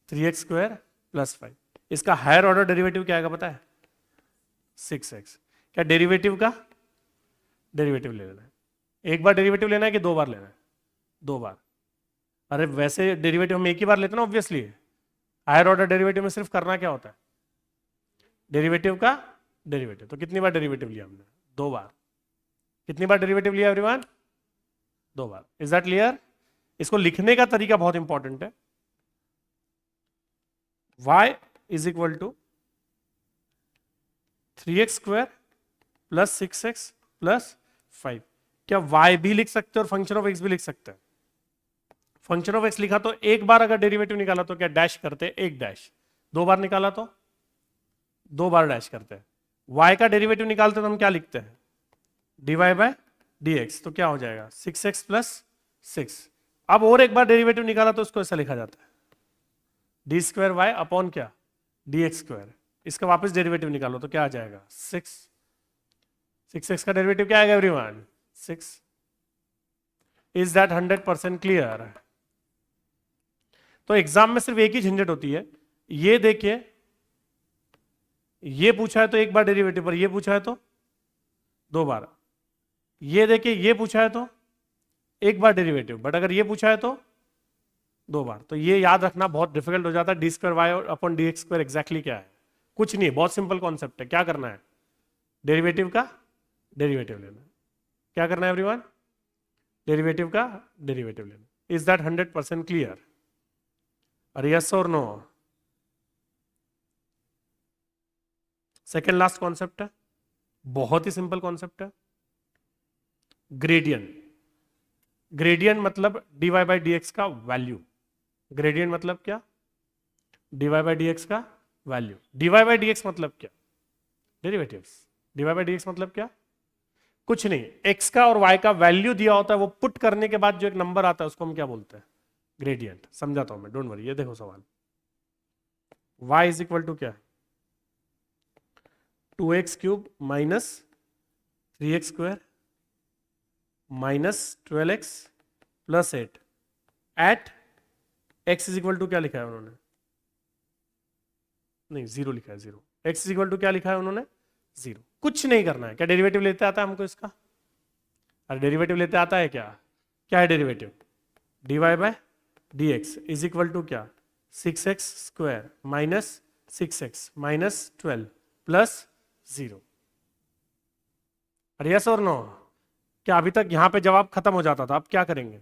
S1: 3x square plus 5। इसका हायर ऑर्डर डेरिवेटिव क्या आएगा पता है? 6x। क्या डेरिवेटिव का डेरिवेटिव ले लेना है? एक बार डेरिवेटिव लेना है कि दो बार लेना है? दो बार। अरे वैसे डेरिवेटिव हम एक ही बार लेते हैं ना ऑब्वियसली। हायर ऑर्डर डेरिवेटिव में सिर्फ करना क्या होता है? डेरिवेटिव का डेरिवेटिव। तो कितनी बार डेरिवेटिव लिया हमने? दो बार। कितनी बार डेरिवेटिव लिया एवरीवन? दो बार। Is that clear? इसको लिखने का तरीका बहुत इंपॉर्टेंट है। y is equal to 3x² plus 6x plus 5। क्या y भी लिख सकते हो और फंक्शन ऑफ x भी लिख सकते हैं? फंक्शन ऑफ x लिखा तो एक बार अगर डेरिवेटिव निकाला तो क्या डैश करते हैं, एक डैश। दो बार निकाला तो दो बार डैश करते हैं। y का डेरिवेटिव निकालते तो हम क्या लिखते हैं, dy बाय dx। तो क्या हो जाएगा 6x प्लस 6। अब और एक बार डेरिवेटिव निकाला तो उसको ऐसा लिखा जाता है d² y अपॉन क्या dx²। इसका वापस डेरिवेटिव निकालो तो क्या आ जाएगा 6x का डेरिवेटिव क्या आएगा एवरीवन 6। Is that 100% clear? तो एग्जाम में सिर्फ एक ही झंझट होती है, ये देखिए ये पूछा है तो एक बार डेरिवेटिव पर, ये पूछा है तो दो बार, ये देखिए ये पूछा है तो एक बार डेरिवेटिव, बट अगर ये पूछा है तो दो बार। तो ये याद रखना बहुत डिफिकल्ट हो जाता है। d²y अपॉन dx² एग्जैक्टली क्या है, कुछ नहीं, बहुत सिंपल कॉन्सेप्ट है। क्या करना है, डेरिवेटिव का डेरिवेटिव लेना। क्या करना है एवरीवन, डेरिवेटिव का डेरिवेटिव लेना। Is that 100% clear? अरे यस और नो? सेकेंड लास्ट कॉन्सेप्ट है, बहुत ही सिंपल कॉन्सेप्ट है, ग्रेडियंट। ग्रेडियंट मतलब dy बाई dx का वैल्यू। ग्रेडियंट मतलब क्या, dy बाई dx का वैल्यू। dy बाई dx मतलब क्या, डेरिवेटिव्स। dy बाई dx मतलब क्या, कुछ नहीं, x का और y का वैल्यू दिया होता है, वो पुट करने के बाद जो एक नंबर आता है उसको हम क्या बोलते हैं, ग्रेडियंट। समझाता हूं मैं, डोंट वरी। ये देखो सवाल, y इज इक्वल टू क्या, 2x³ minus 3x² minus 12x plus 8 at x is equal to क्या लिखा है उन्होंने, नहीं जीरो लिखा है, zero. x is equal to क्या लिखा है उन्होंने, जीरो। कुछ नहीं करना है। क्या डेरिवेटिव लेते आता है हमको इसका, अरे डेरिवेटिव लेते आता है क्या, क्या है derivative, dy by dx is equal to क्या 6x² minus 6x minus 12 plus 0। अरे यस और नो? क्या अभी तक यहां पे जवाब खत्म हो जाता था, अब क्या करेंगे,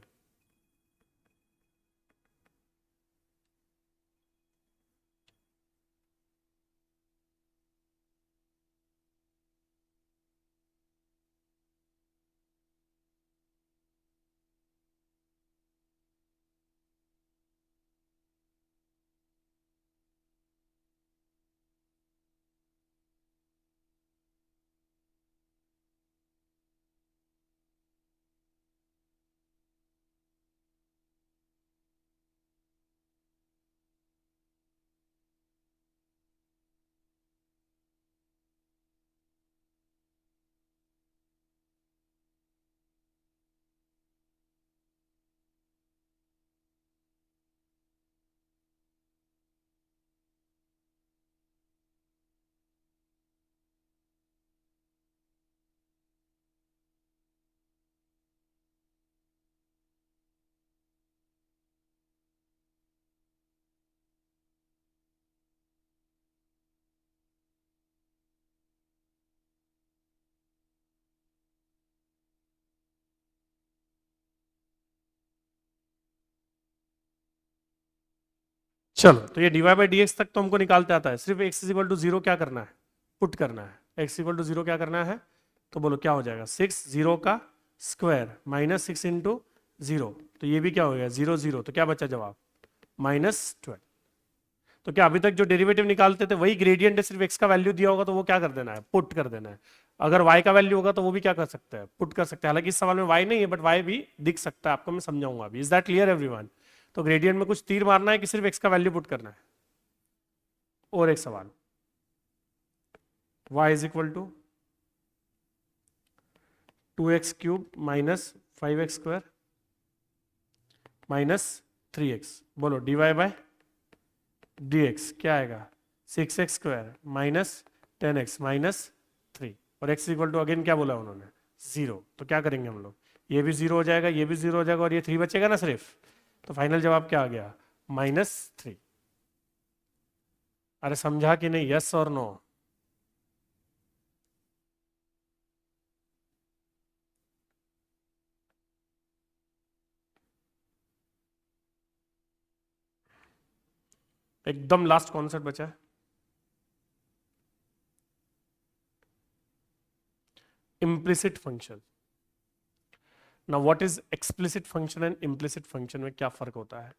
S1: चलो। तो ये dy बाई dx तक तो हमको निकालते आता है, सिर्फ x is equal to zero क्या करना है, पुट करना है। x इक्वल टू जीरो क्या करना है, तो बोलो क्या हो जाएगा, 6 जीरो का स्क्वायर माइनस 6 इंटू जीरो, तो ये भी क्या हो गया जीरो जीरो, तो क्या बचा जवाब -12। तो क्या अभी तक जो डेरिवेटिव निकालते थे वही ग्रेडियंट है, सिर्फ x का वैल्यू दिया होगा तो वो क्या कर देना है, पुट कर देना है। अगर y का वैल्यू होगा तो वो भी क्या कर सकते हैं, पुट कर सकते हैं। हालांकि इस सवाल में y नहीं है, बट y भी दिख सकता है आपको, मैं समझाऊंगा अभी। Is that clear everyone? तो ग्रेडियंट में कुछ तीर मारना है कि सिर्फ x का वैल्यू पुट करना है। और एक सवाल, y is equal to 2x³ minus 5x² minus 3x। बोलो dy बाय dx क्या आएगा 6x² माइनस 10x माइनस 3, और x इक्वल टू अगेन क्या बोला उन्होंने, जीरो। तो क्या करेंगे हम लोग, ये भी जीरो हो जाएगा, ये भी जीरो हो जाएगा, और ये 3 बचेगा ना सिर्फ। तो फाइनल जवाब क्या आ गया -3। अरे समझा कि नहीं, यस और नो? एकदम लास्ट कॉन्सेप्ट बचा है, इम्प्लिसिट फंक्शन। ना what is explicit function and implicit function में क्या फर्क होता है?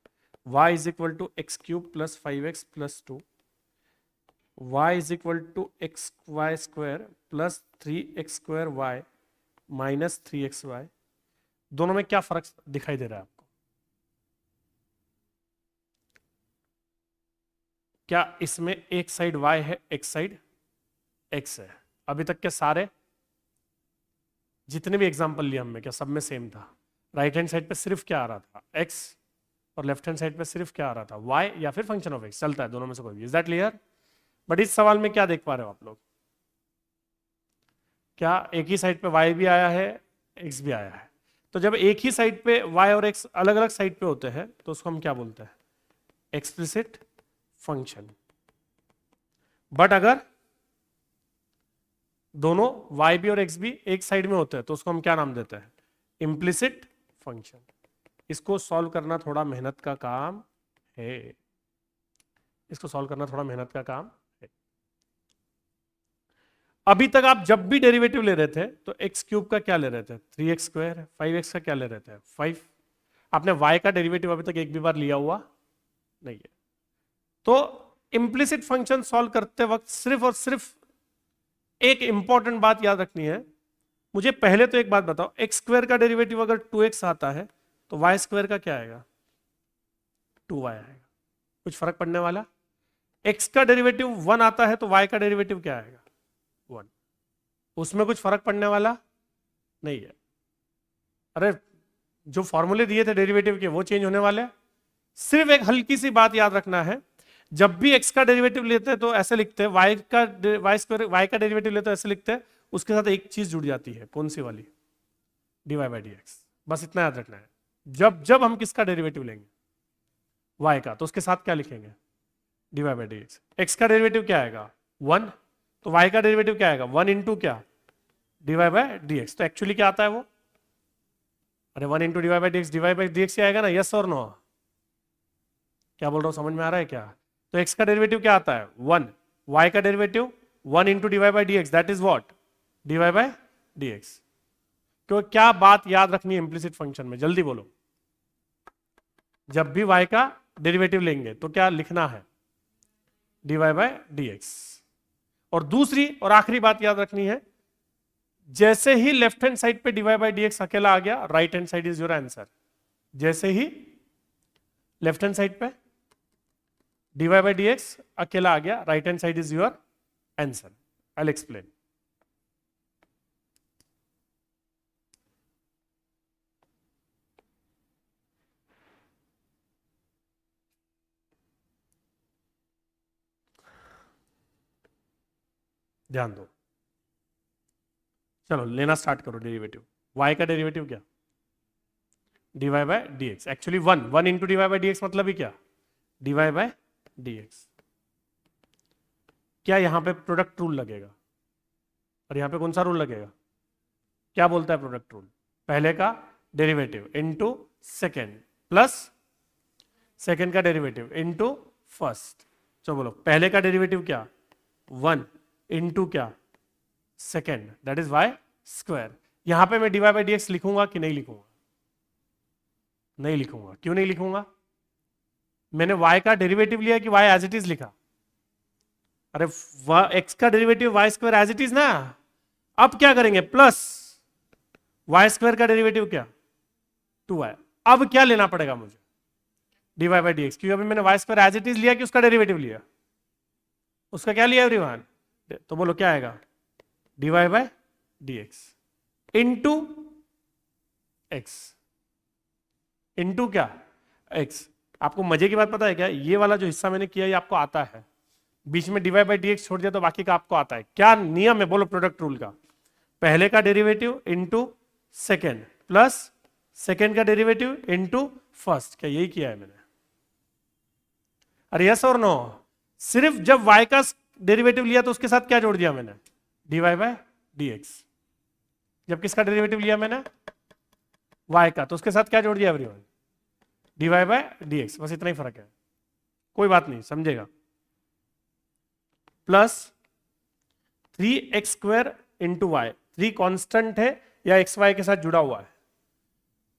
S1: y is equal to x cube plus 5x plus 2, y is equal to x y square plus 3x square y minus 3xy, दोनों में क्या फर्क दिखाई दे रहा है आपको? क्या इसमें एक साइड y है, एक साइड x है? अभी तक के सारे जितने भी एग्जांपल लिए हमने, क्या सब में सेम था? राइट हैंड साइड पे सिर्फ क्या आ रहा था? x, और लेफ्ट हैंड साइड पे सिर्फ क्या आ रहा था? y या फिर फंक्शन ऑफ x, चलता है दोनों में से कोई भी। Is that clear? बट इस सवाल में क्या देख पा रहे हो आप लोग? क्या एक ही साइड पे y भी आया है, x भी आया है? तो जब एक ही साइड पे y और x अलग अलग साइड पे होते हैं तो उसको हम क्या बोलते हैं? Explicit function. बट अगर दोनों y भी और x भी एक साइड में होते हैं तो उसको हम क्या नाम देते हैं? Implicit function. इसको सॉल्व करना थोड़ा मेहनत का काम है, इसको सॉल्व करना थोड़ा मेहनत का काम है। अभी तक आप जब भी डेरिवेटिव ले रहे थे तो एक्स क्यूब का क्या ले रहे थे? 3x square. 5x का क्या ले रहे थे? 5। आपने y का डेरिवेटिव अभी तक एक भी बार लिया हुआ नहीं है। तो इम्प्लिसिट फंक्शन सॉल्व करते वक्त सिर्फ और सिर्फ एक इंपॉर्टेंट बात याद रखनी है। मुझे पहले तो एक बात बताओ, एक्स स्क्वायर का डेरिवेटिव अगर 2x आता है तो वाई स्क्वायर का क्या आएगा? 2y आएगा। कुछ फर्क पड़ने वाला? x का डेरिवेटिव 1 आता है तो y का डेरिवेटिव क्या आएगा? 1। उसमें कुछ फर्क पड़ने वाला नहीं है। अरे जो फॉर्मूले दिए थे डेरिवेटिव के वो चेंज होने वाले हैं। सिर्फ एक हल्की सी बात याद रखना है, जब भी x का डेरिवेटिव लेते हैं तो ऐसे लिखते हैं, y का डेरिवेटिव लेते हैं ऐसे लिखते हैं, उसके साथ एक चीज जुड़ जाती है। कौन सी वाली? dy by d x. बस इतना याद रखना है। जब जब हम किसका डेरिवेटिव लेंगे? y का, तो उसके साथ क्या लिखेंगे? dy by d x. X का डेरिवेटिव क्या आएगा? 1। तो y का डेरिवेटिव क्या आएगा? 1 इंटू क्या? dy by d x. तो एक्चुअली क्या आता है वो? अरे 1 into dy by d x, dy by d x ही आएगा ना? यस और नो? क्या बोल रहा हूँ, समझ में आ रहा है क्या? तो x का डेरिवेटिव क्या आता है? 1। y का derivative 1 into dy by d x, that is what? dy by d x. तो क्या बात याद रखनी है इम्प्लिसिट फंक्शन में? जल्दी बोलो। जब भी y का डेरिवेटिव लेंगे तो क्या लिखना है? dy by d x. और दूसरी और आखिरी बात याद रखनी है, जैसे ही लेफ्ट हैंड साइड पे dy बाई डी एक्स अकेला आ गया, right hand side is your answer. जैसे ही लेफ्ट हैंड साइड पे dy बाई डी एक्स अकेला आ गया, right hand side is your answer. I will explain. ध्यान दो, चलो लेना स्टार्ट करो डेरिवेटिव। y का डेरिवेटिव क्या? dy by d x. Actually 1 into dy by d x मतलब ही क्या? dy by d x. क्या यहां पे प्रोडक्ट रूल लगेगा? और यहां पे कौन सा रूल लगेगा? क्या बोलता है प्रोडक्ट रूल? पहले का derivative into second plus second का डेरिवेटिव इनटू फर्स्ट। चलो बोलो, पहले का डेरिवेटिव क्या? 1 इंटू क्या? Second, that is y square. यहां पे मैं dy बाई डी एक्स लिखूंगा कि नहीं लिखूंगा? नहीं लिखूंगा। क्यों नहीं लिखूंगा? मैंने y का डेरिवेटिव लिया कि y एज इट इज लिखा? अरे x का derivative y square as it is ना। अब क्या करेंगे? प्लस y स्क्वायर का डेरिवेटिव क्या? 2y। अब क्या लेना पड़ेगा मुझे? dy by d x. क्योंकि अभी मैंने y square as it is लिया कि उसका डेरिवेटिव लिया? उसका क्या लिया एवरीवन? तो बोलो क्या आएगा? dy by d x into x. Into क्या? एक्स। आपको मजे की बात पता है क्या? ये वाला जो हिस्सा मैंने किया ये आपको आता है, बीच में dy बाई डी एक्स छोड़ दिया तो बाकी का आपको आता है। क्या नियम है बोलो प्रोडक्ट रूल का? पहले का derivative into second plus second का डेरिवेटिव इंटू फर्स्ट। क्या यही किया है मैंने? अरे यस और नो? सिर्फ जब y का डेरिवेटिव लिया तो उसके साथ क्या जोड़ दिया मैंने? dy by d x. जब किसका डेरिवेटिव लिया मैंने? y का, तो उसके साथ क्या जोड़ दिया everyone? dy by d x. बस इतना ही फर्क है। कोई बात नहीं, समझेगा, plus 3x² into Y. 3 constant है या एक्स वाई के साथ जुड़ा हुआ है,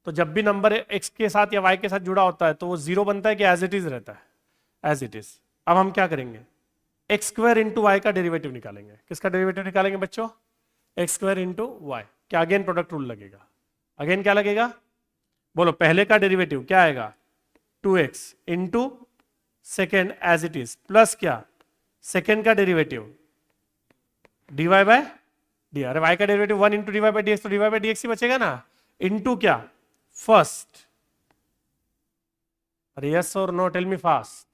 S1: तो जब भी नंबर x के साथ या y के साथ जुड़ा होता है तो वो 0 बनता है कि एज इट इज रहता है, एज इट इज। अब हम क्या करेंगे, x² इंटू वाई का डेरिवेटिव निकालेंगे। किसका डेरिवेटिव निकालेंगे बच्चों, x² इंटू वाई। क्या अगेन प्रोडक्ट रूल लगेगा, अगेन क्या लगेगा, बोलो पहले का डेरिवेटिव क्या आएगा, 2x into second as it is, plus क्या, सेकेंड का डेरिवेटिव dy बाय डी। अरे y का derivative 1 into dy by dx, तो dy बाय dx ही बचेगा ना, इंटू क्या, फर्स्ट, अरे यस और no, tell me fast,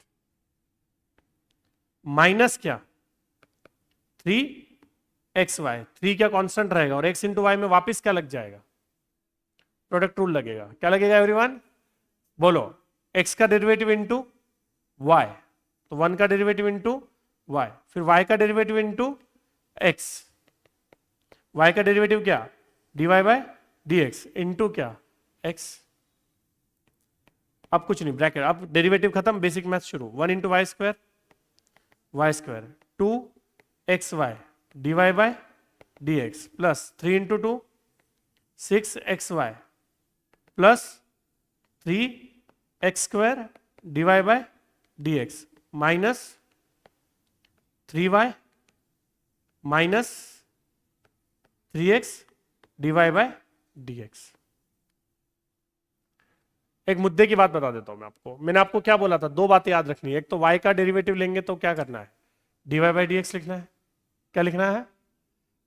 S1: minus क्या, 3xy। 3 क्या कांस्टेंट रहेगा और x इंटू वाई में वापिस क्या लग जाएगा, प्रोडक्ट रूल लगेगा। क्या लगेगा एवरीवन, बोलो, x का डेरिवेटिव इंटू y, तो 1 का डेरिवेटिव इंटू y, फिर y का डेरिवेटिव इंटू x, y का डेरिवेटिव क्या, dy बाय dx इंटू क्या, x। अब कुछ नहीं, ब्रैकेट, अब डेरिवेटिव खत्म, बेसिक मैथ शुरू। 1 into y square, 2xy dy by dx plus 3 into 2 6xy plus 3x² dy by dx minus 3y minus 3x dy by dx। एक मुद्दे की बात बता देता हूं मैं आपको, मैंने आपको क्या बोला था, दो बातें याद रखनी है। एक तो y का डेरिवेटिव लेंगे तो क्या करना है, dy बाय dx लिखना है, क्या लिखना है,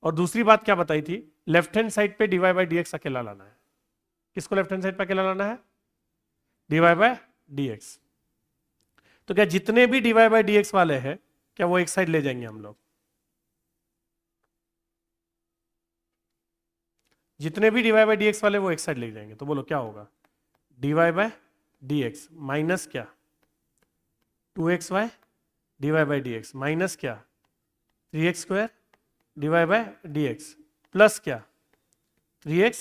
S1: और दूसरी बात क्या बताई थी, लेफ्ट हैंड साइड पे dy बाय dx अकेला लाना है। किसको लेफ्ट हैंड साइड पे अकेला लाना है, dy बाय dx। तो क्या जितने भी dy बाय dx वाले हैं, क्या वो एक साइड ले जाएंगे हम लोग, जितने भी dy बाय dx वाले वो एक साइड ले जाएंगे। तो बोलो क्या होगा, dy बाय dx माइनस क्या, 2xy dy by dx minus क्या, 3x² dy by dx plus क्या, 3x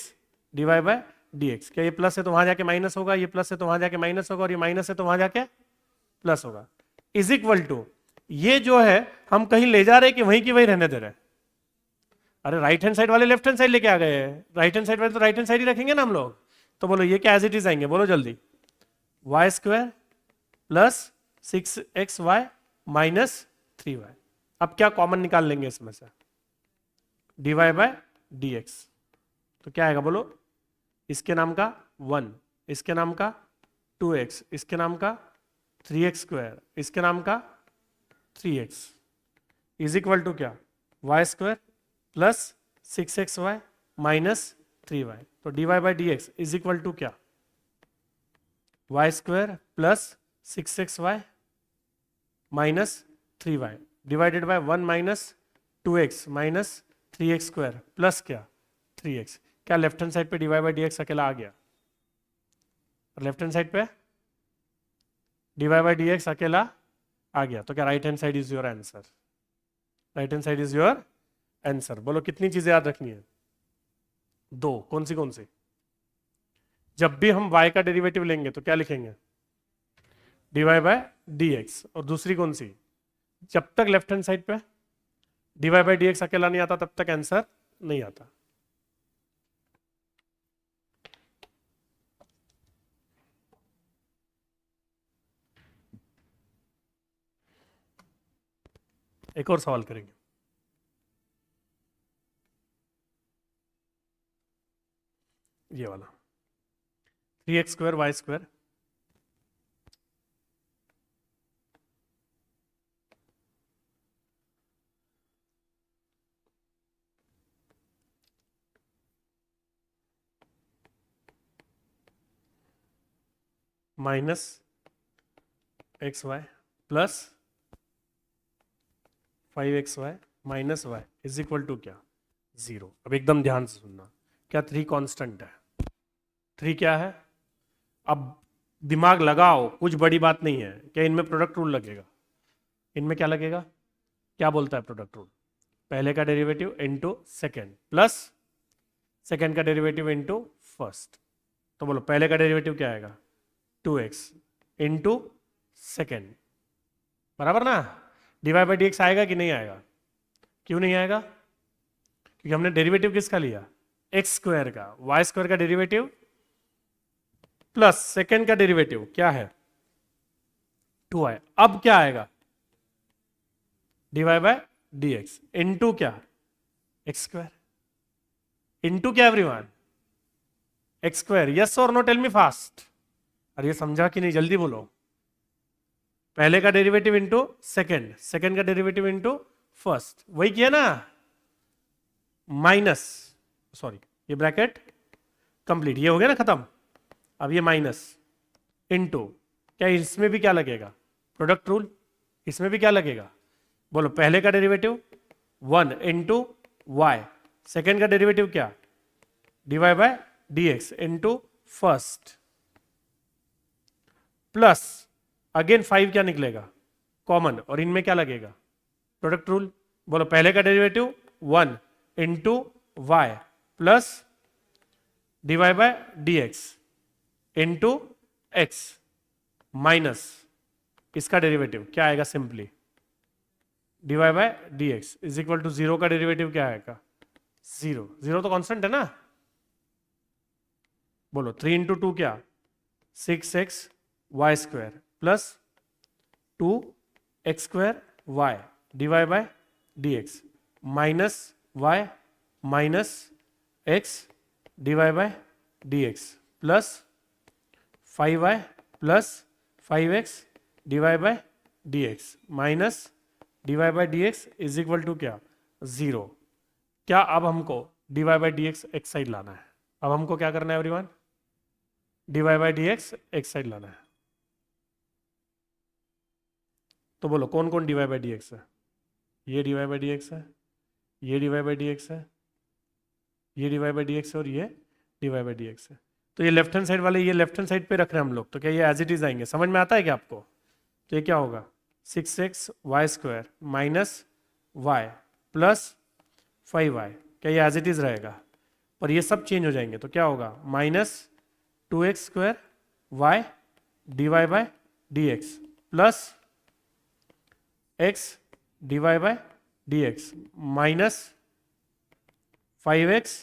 S1: dy बाय dx। क्या ये प्लस है तो वहां जाके माइनस होगा, ये प्लस है तो वहां जाके माइनस होगा, और ये माइनस है तो वहां जाके प्लस होगा, इज इक्वल टू, ये जो है हम कहीं ले जा रहे हैं कि वहीं की वहीं रहने दे रहे हैं। अरे राइट हैंड साइड वाले लेफ्ट हैंड साइड लेके आ गए हैं, राइट हैंड साइड वाले तो राइट हैंड साइड ही रखेंगे ना हम लोग। तो बोलो ये क्या एज इट इज आएंगे, बोलो जल्दी, y² plus 6xy minus 3y। अब क्या कॉमन निकाल लेंगे इसमें से, dy बाय dx, तो क्या आएगा बोलो, इसके नाम का 1, इसके नाम का 2x, इसके नाम का 3x², इसके नाम का 3x इज इक्वल टू क्या, y² plus 6xy minus 3y। तो dy by dx is equal to क्या, y² plus 6xy minus 3y divided by 1 minus 2x minus 3x² plus क्या 3x। क्या लेफ्ट हैंड साइड पे dy बाय dx अकेला आ गया, और लेफ्ट हैंड साइड पे dy बाय dx अकेला आ गया। तो क्या right hand side is your answer, right hand side is your answer. बोलो कितनी चीजें याद रखनी है, दो, कौन सी, जब भी हम y का डेरिवेटिव लेंगे तो क्या लिखेंगे, dy बाय dx, और दूसरी कौन सी, जब तक लेफ्ट हैंड साइड पे dy बाय dx अकेला नहीं आता तब तक आंसर नहीं आता। एक और सवाल करेंगे, ये वाला 3x² y² minus xy plus 5xy minus y is equal to क्या, 0। अब एकदम ध्यान से सुनना, क्या 3 कांस्टेंट है, 3 क्या है, अब दिमाग लगाओ, कुछ बड़ी बात नहीं है। क्या इनमें प्रोडक्ट रूल लगेगा, इनमें क्या लगेगा, क्या बोलता है प्रोडक्ट रूल, पहले का derivative into second plus second का डेरिवेटिव इनटू फर्स्ट। तो बोलो पहले का डेरिवेटिव क्या आएगा, 2x इंटू सेकेंड बराबर ना। डीवाई बाई डी एक्स आएगा कि नहीं आएगा? क्यों नहीं आएगा? क्योंकि हमने डेरिवेटिव किसका लिया? एक्स स्क्वायर का। वाई स्क्वायर का डेरिवेटिव प्लस सेकेंड का डेरिवेटिव क्या है? 2y। अब क्या आएगा? Dy by d x into क्या? एक्स स्क्वायर इंटू क्या एवरीवन? X square. यस और नो? Tell me fast. अरे ये समझा कि नहीं? जल्दी बोलो। पहले का डेरिवेटिव इंटू सेकेंड, सेकेंड का डेरिवेटिव इंटू फर्स्ट, वही किया ना? माइनस, सॉरी ये ब्रैकेट कंप्लीट, ये हो गया ना खत्म। अब ये माइनस इंटू क्या, इसमें भी क्या लगेगा? Product rule. इसमें भी क्या लगेगा? बोलो। पहले का डेरिवेटिव 1 इंटू वाई, सेकेंड का डेरिवेटिव क्या? Dy by d x into first, plus again 5 क्या निकलेगा? कॉमन। और इनमें क्या लगेगा? Product rule. बोलो। पहले का derivative 1 into y plus dy by d x into x minus इसका डेरिवेटिव क्या आएगा? Simply dy by d x is equal to 0 का डेरिवेटिव क्या आएगा? 0। 0 तो कांस्टेंट है ना। बोलो। 3 इंटू 2 क्या? 6x y square plus 2x square y dy by d x minus y minus x dy by d x plus 5y plus 5x dy by d x minus dy by d x is equal to क्या? 0। क्या अब हमको dy by d x x side लाना है? अब हमको क्या करना है everyone? Dy by d x x side लाना है। तो बोलो कौन कौन डीवाई बाय डी एक्स है? ये डीवाई बाय डी एक्स है, ये डीवाई बाय डी एक्स है, ये डीवाई बाय डी एक्स है और ये डीवाई बाय डी एक्स है। तो ये लेफ्ट हैंड साइड वाले ये लेफ्ट हैंड साइड पे रख रहे हैं हम लोग, तो क्या ये एज इट इज आएंगे? समझ में आता है क्या आपको? तो ये क्या होगा? 6x y square minus y plus 5y, क्या ये एज इट इज रहेगा? और ये सब चेंज हो जाएंगे तो क्या होगा? Minus 2x square y dy by d x plus x dy by d x minus 5x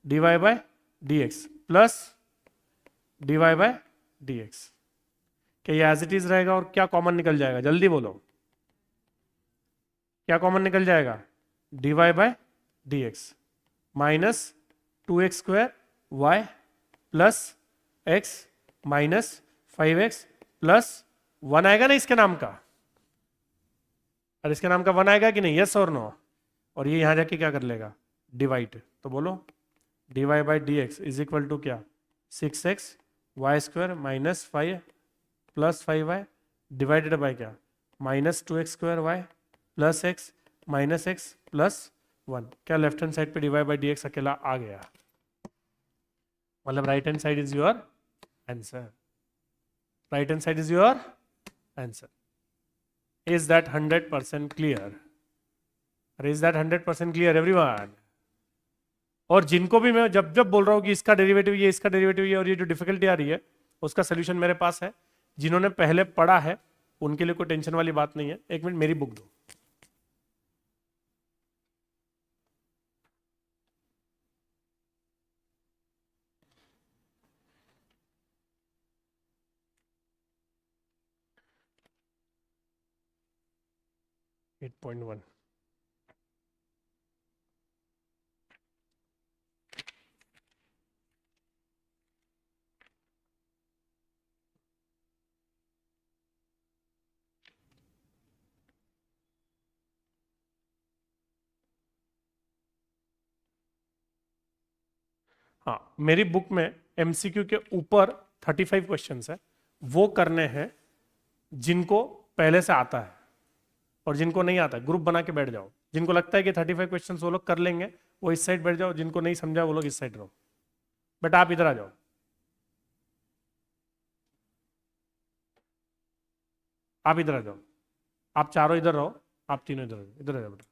S1: dy by d x plus dy by d x. क्या ये एज इट इज रहेगा? और क्या कॉमन निकल जाएगा? जल्दी बोलो। क्या कॉमन निकल जाएगा? Dy by d x minus 2x square y plus x minus 5x plus 1 आएगा ना इसके नाम का? और इसके नाम का 1 आएगा कि नहीं? यस और नो? और ये यहां जाके क्या कर लेगा? डिवाइड। तो बोलो d y by d x is equal to क्या? 6x y square minus 5 plus 5y divided by क्या? Minus 2x square y plus x minus x plus 1। क्या लेफ्ट हैंड साइड पे डीवाई बाई डी एक्स अकेला आ गया? मतलब right hand side is your answer. Right hand side is your answer. Is that 100% clear? Is that 100% clear everyone? और जिनको भी मैं जब जब बोल रहा हूँ कि इसका डेरिवेटिव ये, इसका डेरिवेटिव ये, और ये जो डिफिकल्टी आ रही है उसका सोल्यूशन मेरे पास है। जिन्होंने पहले पढ़ा है उनके लिए कोई टेंशन वाली बात नहीं है। एक मिनट मेरी बुक दो। Eight point one. हाँ, मेरी बुक में एमसीक्यू के ऊपर 35 क्वेश्चंस है, वो करने हैं जिनको पहले से आता है और जिनको नहीं आता है ग्रुप बना के बैठ जाओ। जिनको लगता है कि 35 क्वेश्चंस वो लोग कर लेंगे वो इस साइड बैठ जाओ, जिनको नहीं समझा वो लोग इस साइड रहो। बट आप इधर आ जाओ, आप इधर आ जाओ, आप चारों इधर रहो, आप तीनों इधर आ जाओ, इधर आ जाओ बेटा।